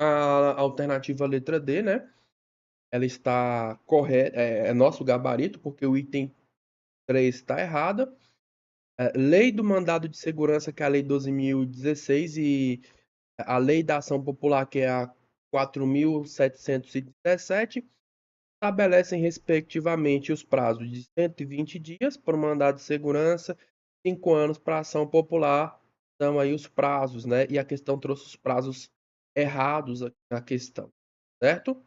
a alternativa letra D, né? Ela está correta, é nosso gabarito, porque o item 3 está errado. Lei do mandado de segurança, que é a Lei 12.016, e a Lei da Ação Popular, que é a 4.717, estabelecem, respectivamente, os prazos de 120 dias para o mandado de segurança, 5 anos para a ação popular. São aí os prazos, né? E a questão trouxe os prazos errados aqui na questão, certo?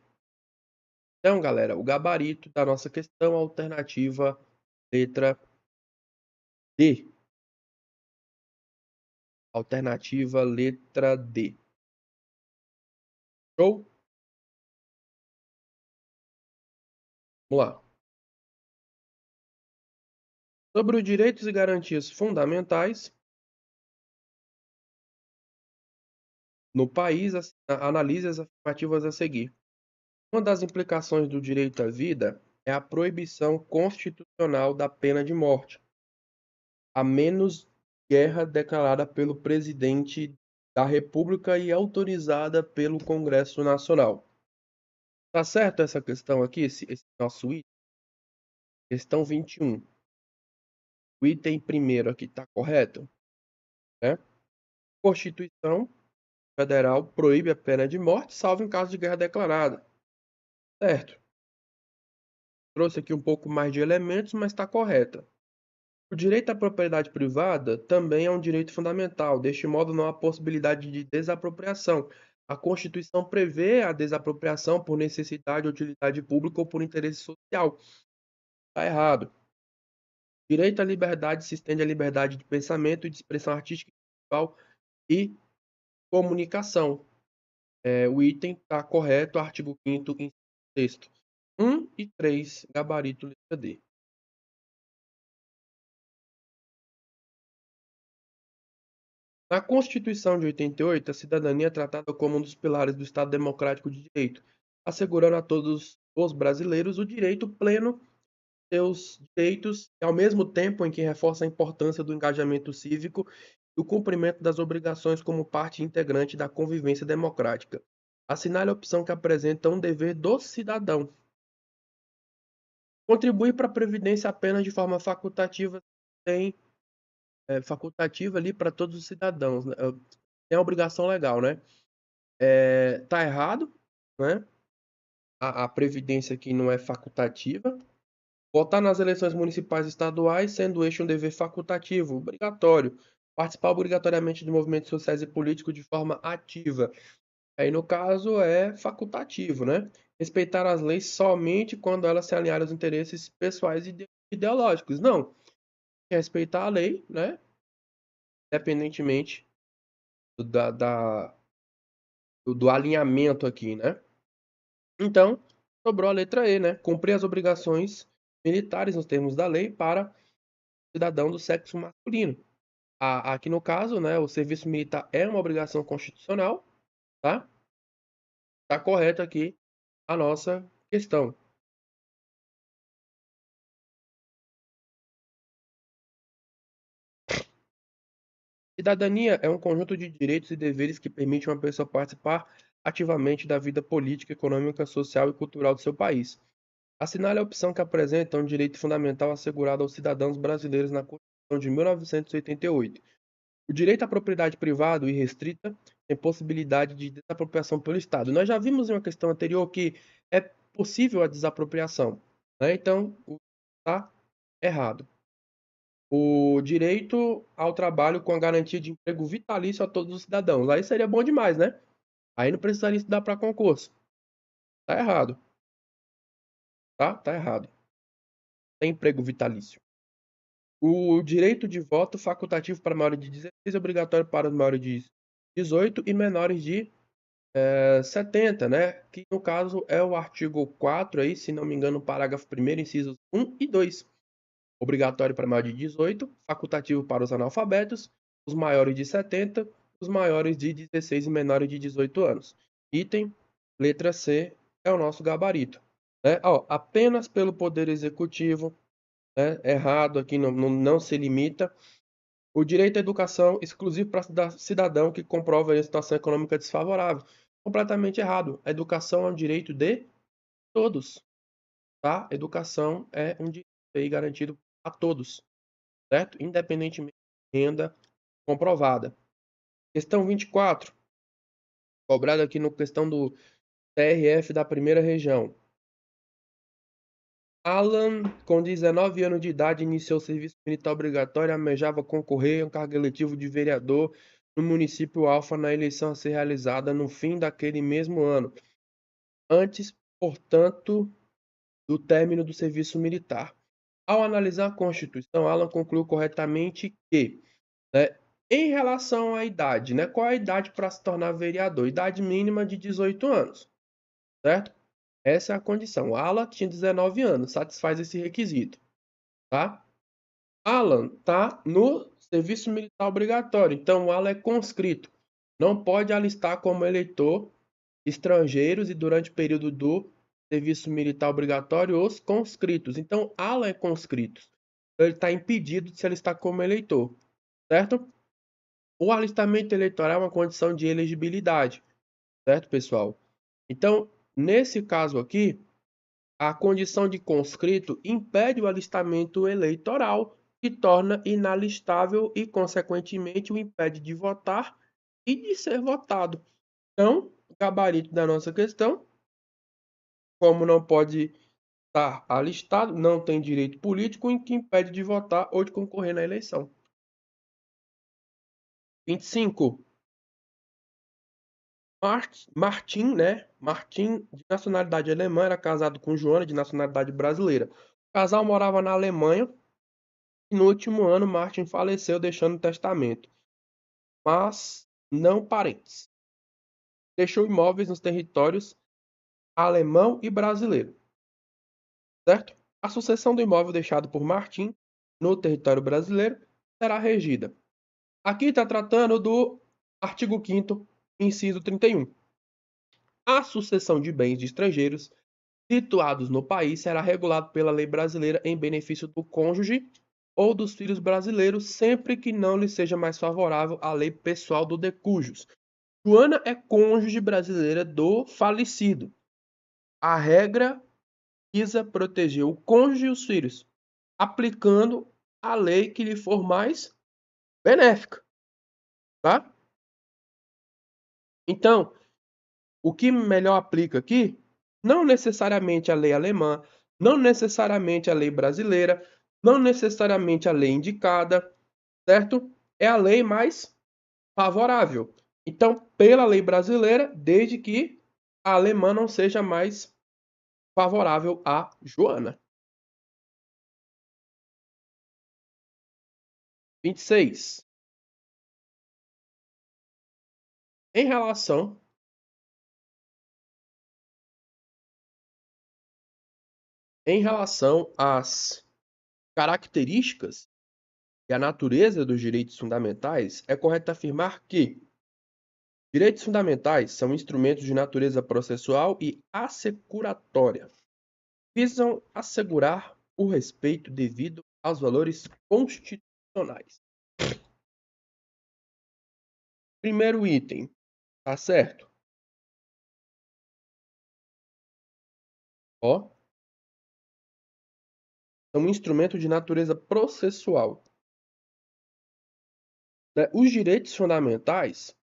Então, galera, o gabarito da nossa questão, alternativa letra D. Alternativa letra D. Show? Vamos lá. Sobre os direitos e garantias fundamentais no país, analise as afirmativas a seguir. Uma das implicações do direito à vida é a proibição constitucional da pena de morte, a menos guerra declarada pelo presidente da República e autorizada pelo Congresso Nacional. Tá certo essa questão aqui, esse nosso item? Questão 21. O item primeiro aqui está correto? Né? Constituição Federal proíbe a pena de morte, salvo em caso de guerra declarada. Certo. Trouxe aqui um pouco mais de elementos, mas está correta. O direito à propriedade privada também é um direito fundamental. Deste modo, não há possibilidade de desapropriação. A Constituição prevê a desapropriação por necessidade, utilidade pública ou por interesse social. Está errado. Direito à liberdade se estende à liberdade de pensamento e de expressão artística, intelectual e comunicação. O item está correto, artigo 5º, inciso 6º. 1 e 3, gabarito letra D. Na Constituição de 88, a cidadania é tratada como um dos pilares do Estado Democrático de Direito, assegurando a todos os brasileiros o direito pleno de seus direitos, e ao mesmo tempo em que reforça a importância do engajamento cívico e o cumprimento das obrigações como parte integrante da convivência democrática. Assinale a opção que apresenta um dever do cidadão. Contribuir para a Previdência apenas de forma facultativa tem facultativa ali para todos os cidadãos, né? Tem a obrigação legal, né? Tá errado, né? A previdência aqui não é facultativa. Votar nas eleições municipais e estaduais, sendo este um dever facultativo, obrigatório. Participar obrigatoriamente de movimentos sociais e políticos de forma ativa. Aí, no caso, é facultativo, né? Respeitar as leis somente quando elas se alinharem aos interesses pessoais e ideológicos. Não. Respeitar a lei, né? Independentemente da, da, do alinhamento aqui, né? Então, sobrou a letra E, né? Cumprir as obrigações militares nos termos da lei para cidadão do sexo masculino. Aqui no caso, né, o serviço militar é uma obrigação constitucional, tá? Tá correto aqui a nossa questão. Cidadania é um conjunto de direitos e deveres que permite uma pessoa participar ativamente da vida política, econômica, social e cultural do seu país. Assinale a opção que apresenta um direito fundamental assegurado aos cidadãos brasileiros na Constituição de 1988. O direito à propriedade privada e restrita tem possibilidade de desapropriação pelo Estado. Nós já vimos em uma questão anterior que é possível a desapropriação, né? Então, está errado. O direito ao trabalho com a garantia de emprego vitalício a todos os cidadãos. Aí seria bom demais, né? Aí não precisaria estudar para concurso. Tá errado, tá? Tá errado. Tem emprego vitalício. O direito de voto facultativo para maiores de 16 é obrigatório para os maiores de 18 e menores de 70, né? Que no caso é o artigo 4 aí, se não me engano, parágrafo 1º, incisos 1 e 2. Obrigatório para maior de 18, facultativo para os analfabetos, os maiores de 70, os maiores de 16 e menores de 18 anos. Item, letra C, é o nosso gabarito. Né? Apenas pelo Poder Executivo, né? Errado aqui, não se limita. O direito à educação exclusivo para cidadão que comprova a situação econômica desfavorável. Completamente errado. A educação é um direito de todos, tá? Educação é um direito aí garantido a todos, certo? Independentemente de renda comprovada. Questão 24, cobrada aqui no questão do TRF da primeira região. Alan, com 19 anos de idade, iniciou o serviço militar obrigatório e almejava concorrer a um cargo eletivo de vereador no município Alfa na eleição a ser realizada no fim daquele mesmo ano, antes, portanto, do término do serviço militar. Ao analisar a Constituição, Alan concluiu corretamente que, né, em relação à idade, né, qual é a idade para se tornar vereador? Idade mínima de 18 anos, certo? Essa é a condição. Alan tinha 19 anos, satisfaz esse requisito, tá? Alan está no serviço militar obrigatório, então o Alan é conscrito. Não pode alistar como eleitor estrangeiros e durante o período do serviço militar obrigatório os conscritos. Então, Alan é conscrito. Então, ele está impedido de se alistar como eleitor, certo? O alistamento eleitoral é uma condição de elegibilidade, certo, pessoal? Então, nesse caso aqui, a condição de conscrito impede o alistamento eleitoral, que torna inalistável e, consequentemente, o impede de votar e de ser votado. Então, o gabarito da nossa questão, como não pode estar alistado, não tem direito político, em que impede de votar ou de concorrer na eleição. 25. Martin, né? Martin, de nacionalidade alemã, era casado com Joana, de nacionalidade brasileira. O casal morava na Alemanha e no último ano Martin faleceu, deixando um testamento, mas não parentes. Deixou imóveis nos territórios alemão e brasileiro, certo? A sucessão do imóvel deixado por Martin no território brasileiro será regida. Aqui está tratando do artigo 5º, inciso 31. A sucessão de bens de estrangeiros situados no país será regulado pela lei brasileira em benefício do cônjuge ou dos filhos brasileiros, sempre que não lhe seja mais favorável a lei pessoal do decujus. Joana é cônjuge brasileira do falecido. A regra visa proteger o cônjuge e os filhos, aplicando a lei que lhe for mais benéfica, tá? Então, o que melhor aplica aqui, não necessariamente a lei alemã, não necessariamente a lei brasileira, não necessariamente a lei indicada, certo? É a lei mais favorável. Então, pela lei brasileira, desde que a alemã não seja mais favorável a Joana. 26. Em relação às características e à natureza dos direitos fundamentais, é correto afirmar que direitos fundamentais são instrumentos de natureza processual e assecuratória. Visam assegurar o respeito devido aos valores constitucionais. Primeiro item, tá certo? Ó, são um instrumento de natureza processual. Os direitos fundamentais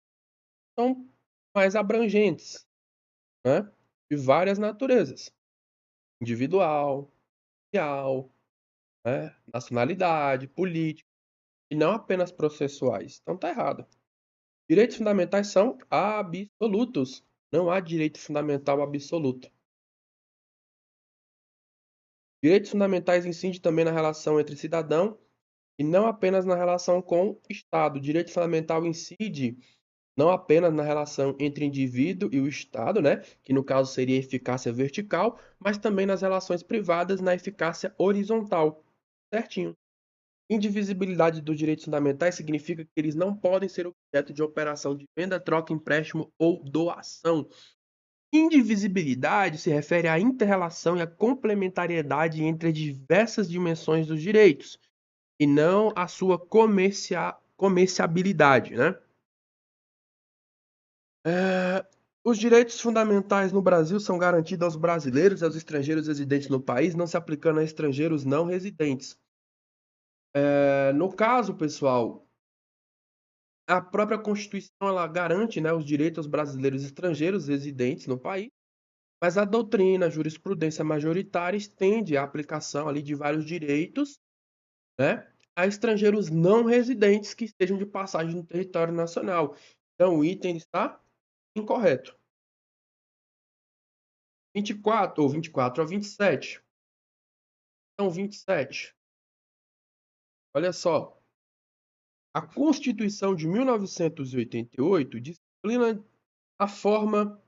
são mais abrangentes, né? De várias naturezas. Individual, social, né? Nacionalidade, política, e não apenas processuais. Então tá errado. Direitos fundamentais são absolutos. Não há direito fundamental absoluto. Direitos fundamentais incidem também na relação entre cidadão e não apenas na relação com o Estado. O direito fundamental incide não apenas na relação entre indivíduo e o Estado, né, que no caso seria a eficácia vertical, mas também nas relações privadas na eficácia horizontal. Certinho. Indivisibilidade dos direitos fundamentais significa que eles não podem ser objeto de operação de venda, troca, empréstimo ou doação. Indivisibilidade se refere à inter-relação e à complementariedade entre as diversas dimensões dos direitos, e não à sua comerciabilidade, né? Os direitos fundamentais no Brasil são garantidos aos brasileiros e aos estrangeiros residentes no país, não se aplicando a estrangeiros não residentes. No caso, pessoal, a própria Constituição ela garante, né, os direitos aos brasileiros e estrangeiros residentes no país, mas a doutrina, a jurisprudência majoritária estende a aplicação ali de vários direitos, né, a estrangeiros não residentes que estejam de passagem no território nacional. Então, o item está incorreto. 24 ou 24 a 27. Então, 27. Olha só. A Constituição de 1988 disciplina a forma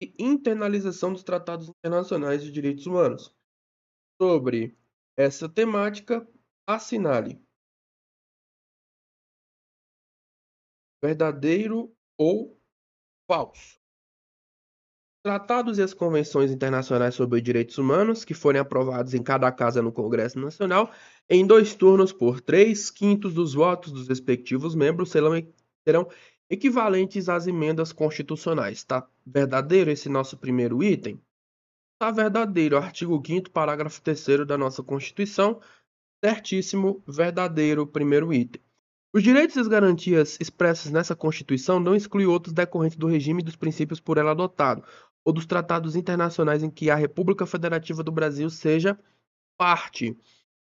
de internalização dos tratados internacionais de direitos humanos. Sobre essa temática, assinale verdadeiro ou falso. Tratados e as convenções internacionais sobre direitos humanos, que forem aprovados em cada casa no Congresso Nacional, em 2 turnos por 3/5 dos votos dos respectivos membros, serão serão equivalentes às emendas constitucionais. Tá verdadeiro esse nosso primeiro item? Tá verdadeiro. Artigo 5º, parágrafo 3º da nossa Constituição. Certíssimo, verdadeiro, primeiro item. Os direitos e as garantias expressos nessa Constituição não excluem outros decorrentes do regime e dos princípios por ela adotado, ou dos tratados internacionais em que a República Federativa do Brasil seja parte.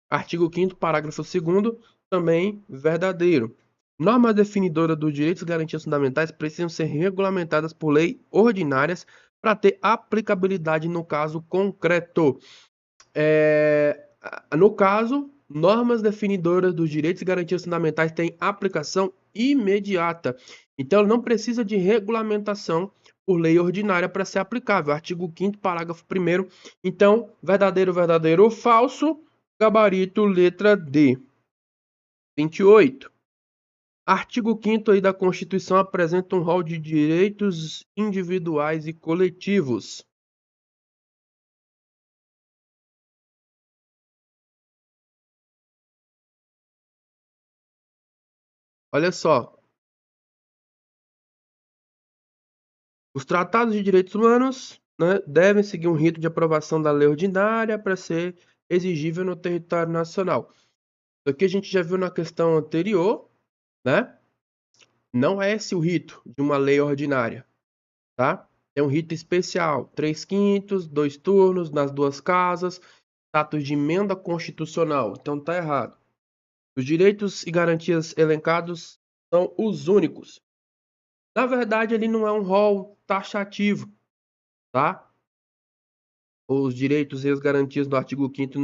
Artigo 5º, parágrafo 2º, também verdadeiro. Normas definidoras dos direitos e garantias fundamentais precisam ser regulamentadas por lei ordinárias para ter aplicabilidade no caso concreto. No caso, normas definidoras dos direitos e garantias fundamentais têm aplicação imediata. Então, não precisa de regulamentação por lei ordinária para ser aplicável. Artigo 5º, parágrafo 1º. Então, verdadeiro, verdadeiro ou falso, gabarito letra D. 28. Artigo 5º aí da Constituição apresenta um rol de direitos individuais e coletivos. Olha só, os tratados de direitos humanos, né, devem seguir um rito de aprovação da lei ordinária para ser exigível no território nacional. Isso aqui a gente já viu na questão anterior, né? Não é esse o rito de uma lei ordinária, tá? É um rito especial, 3/5, 2 turnos nas duas casas, status de emenda constitucional. Então tá errado. Os direitos e garantias elencados são os únicos. Na verdade, ele não é um rol taxativo, tá? Os direitos e as garantias do artigo 5º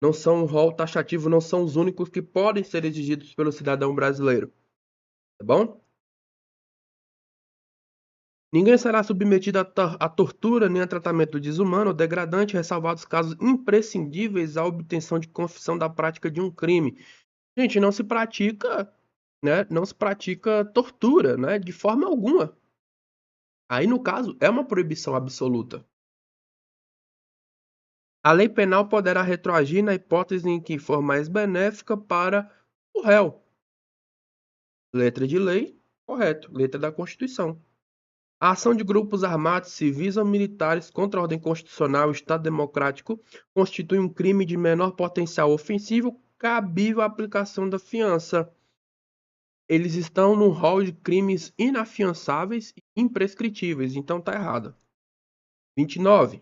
não são um rol taxativo, não são os únicos que podem ser exigidos pelo cidadão brasileiro, tá bom? Ninguém será submetido a tortura nem a tratamento desumano ou degradante, ressalvados casos imprescindíveis à obtenção de confissão da prática de um crime. Gente, não se pratica, né? Não se pratica tortura, né? De forma alguma. Aí, no caso, é uma proibição absoluta. A lei penal poderá retroagir na hipótese em que for mais benéfica para o réu. Letra de lei, correto. Letra da Constituição. A ação de grupos armados, civis ou militares contra a ordem constitucional e o Estado democrático constitui um crime de menor potencial ofensivo, cabível à aplicação da fiança. Eles estão no rol de crimes inafiançáveis e imprescritíveis, então tá errado. 29.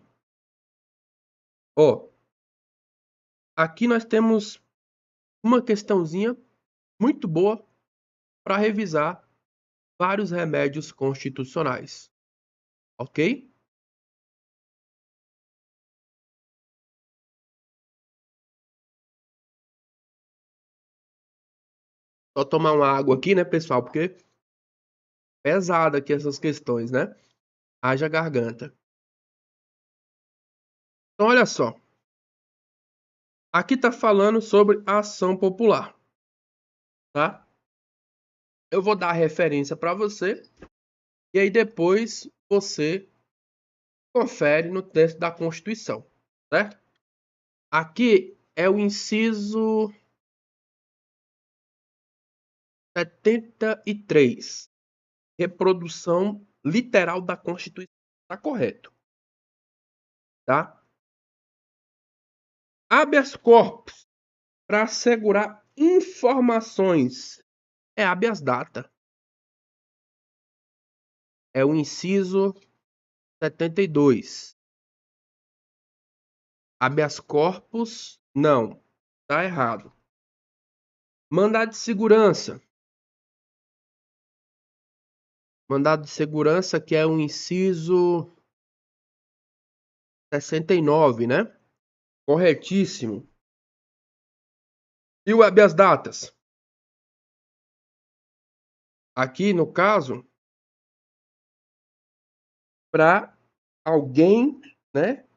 Ó, aqui nós temos uma questãozinha muito boa para revisar vários remédios constitucionais, ok? Só tomar uma água aqui, né, pessoal? Porque pesada aqui essas questões, né? Haja garganta. Então, olha só. Aqui está falando sobre a ação popular, tá? Eu vou dar a referência para você e aí depois você confere no texto da Constituição, certo? Aqui é o inciso 73. Reprodução literal da Constituição. Tá correto, tá? Habeas corpus para assegurar informações é habeas data. É o inciso 72. Habeas corpus, não. Tá errado. Mandado de segurança. Mandado de segurança que é o inciso 69, né? Corretíssimo. E o habeas datas? Aqui, no caso, para alguém, né,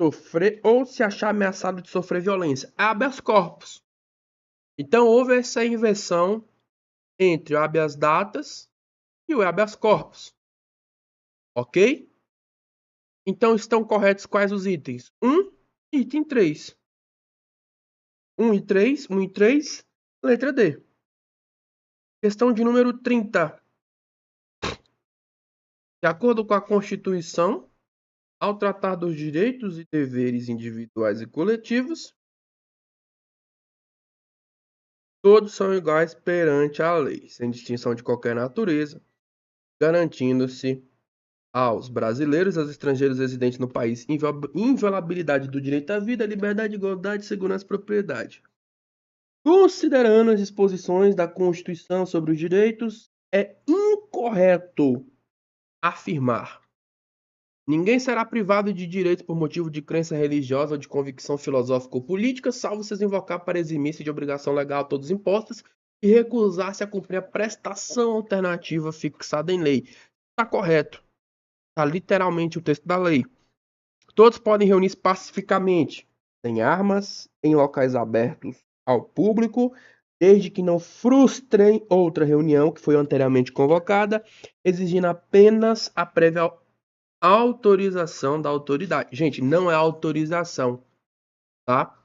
sofrer ou se achar ameaçado de sofrer violência. Habeas corpus. Então, houve essa inversão entre o habeas datas e o habeas corpus. Ok? Então, estão corretos quais os itens? 1 e item 3. 1 e 3, letra D. Questão de número 30. De acordo com a Constituição, ao tratar dos direitos e deveres individuais e coletivos, todos são iguais perante a lei, sem distinção de qualquer natureza, garantindo-se aos brasileiros e aos estrangeiros residentes no país inviolabilidade do direito à vida, liberdade, igualdade, segurança e propriedade. Considerando as disposições da Constituição sobre os direitos, é incorreto afirmar: ninguém será privado de direitos por motivo de crença religiosa ou de convicção filosófica ou política, salvo se invocar para eximir-se de obrigação legal a todos impostos e recusar-se a cumprir a prestação alternativa fixada em lei. Está correto. Está literalmente o texto da lei. Todos podem reunir-se pacificamente, sem armas, em locais abertos ao público, desde que não frustrem outra reunião que foi anteriormente convocada, exigindo apenas a prévia autorização da autoridade. Gente, não é autorização, tá?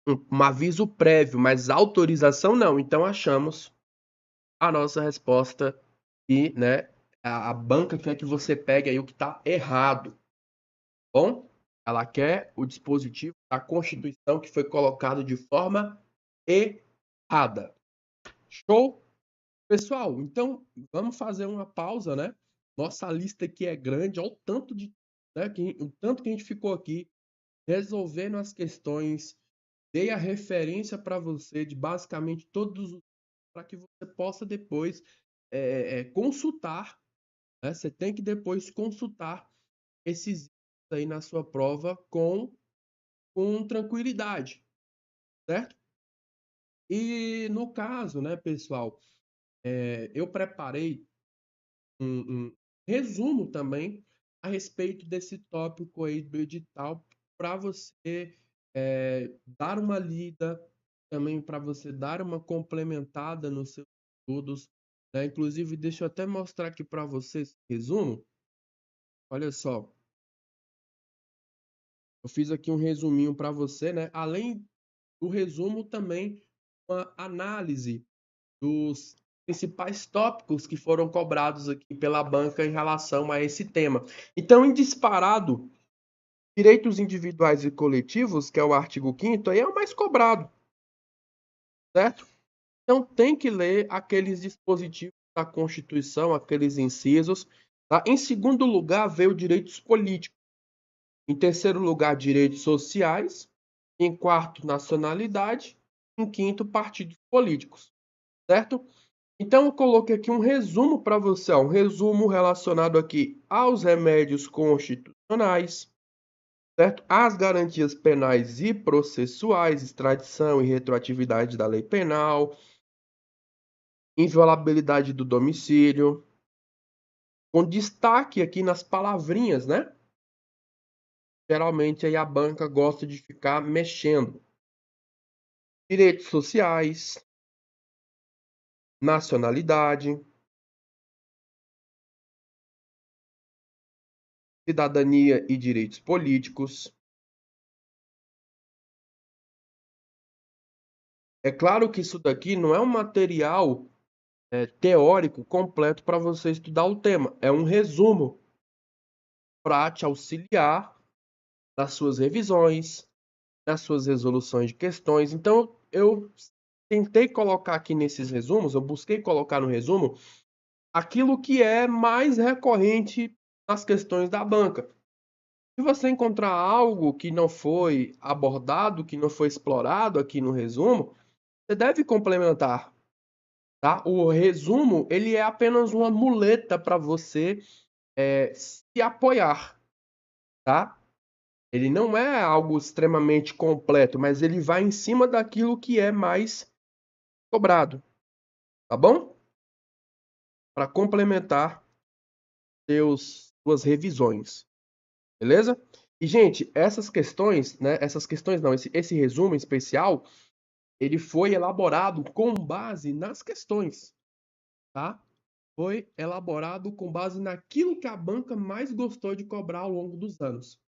Um aviso prévio, mas autorização não. Então achamos a nossa resposta e, né, a banca quer que você pegue aí o que está errado. Bom, ela quer o dispositivo da Constituição que foi colocado de forma errada. Show? Pessoal, então vamos fazer uma pausa, né? Nossa lista aqui é grande, olha o tanto de, né, o tanto que a gente ficou aqui resolvendo as questões. Dei a referência para você de basicamente todos os para que você possa depois consultar, né? Você tem que depois consultar esses aí na sua prova com tranquilidade, certo? E no caso, né, pessoal, eu preparei um resumo também a respeito desse tópico aí do edital para você dar uma lida, também para você dar uma complementada nos seus estudos, né? Inclusive, deixa eu até mostrar aqui para vocês esse resumo. Olha só, eu fiz aqui um resuminho para você, né? Além do resumo, também uma análise dos principais tópicos que foram cobrados aqui pela banca em relação a esse tema. Então, em disparado, direitos individuais e coletivos, que é o artigo 5º, aí é o mais cobrado, certo? Então, tem que ler aqueles dispositivos da Constituição, aqueles incisos. Tá? Em segundo lugar, veio direitos políticos. Em terceiro lugar, direitos sociais. Em quarto, nacionalidade. Em quinto, partidos políticos, certo? Então, eu coloquei aqui um resumo para você, ó, um resumo relacionado aqui aos remédios constitucionais, certo? As garantias penais e processuais, extradição e retroatividade da lei penal, inviolabilidade do domicílio, com destaque aqui nas palavrinhas, né? Geralmente aí a banca gosta de ficar mexendo. Direitos sociais, nacionalidade, cidadania e direitos políticos. É claro que isso daqui não é um material teórico completo para você estudar o tema. É um resumo para te auxiliar nas suas revisões, nas suas resoluções de questões. Então, eu tentei colocar aqui nesses resumos, eu busquei colocar no resumo aquilo que é mais recorrente nas questões da banca. Se você encontrar algo que não foi abordado, que não foi explorado aqui no resumo, você deve complementar, tá? O resumo, ele é apenas uma muleta para você se apoiar, tá? Ele não é algo extremamente completo, mas ele vai em cima daquilo que é mais cobrado, tá bom? Para complementar suas revisões, beleza? E, gente, essas questões, né? Essas questões não, esse resumo em especial, ele foi elaborado com base nas questões, tá? Foi elaborado com base naquilo que a banca mais gostou de cobrar ao longo dos anos,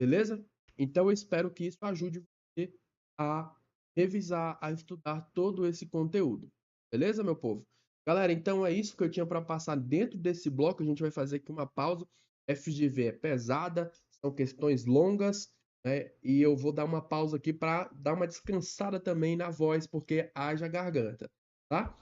beleza? Então eu espero que isso ajude você a revisar, a estudar todo esse conteúdo, Beleza, meu povo? Galera, então é isso que eu tinha para passar dentro desse bloco. A gente vai fazer aqui uma pausa. FGV é pesada, são questões longas, né? E eu vou dar uma pausa aqui para dar uma descansada também na voz, porque haja garganta, tá?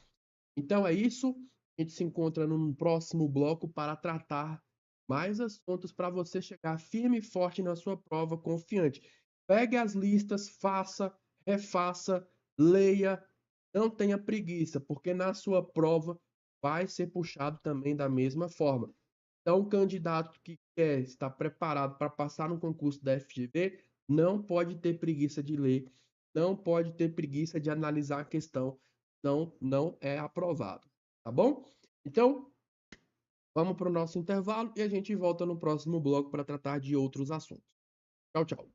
Então é isso. A gente se encontra num próximo bloco para tratar mais assuntos para você chegar firme e forte na sua prova, confiante. Pegue as listas, faça, refaça, leia, não tenha preguiça, porque na sua prova vai ser puxado também da mesma forma. Então, o candidato que quer estar preparado para passar no concurso da FGV não pode ter preguiça de ler, não pode ter preguiça de analisar a questão, não é aprovado, tá bom? Então, vamos para o nosso intervalo e a gente volta no próximo bloco para tratar de outros assuntos. Tchau, tchau.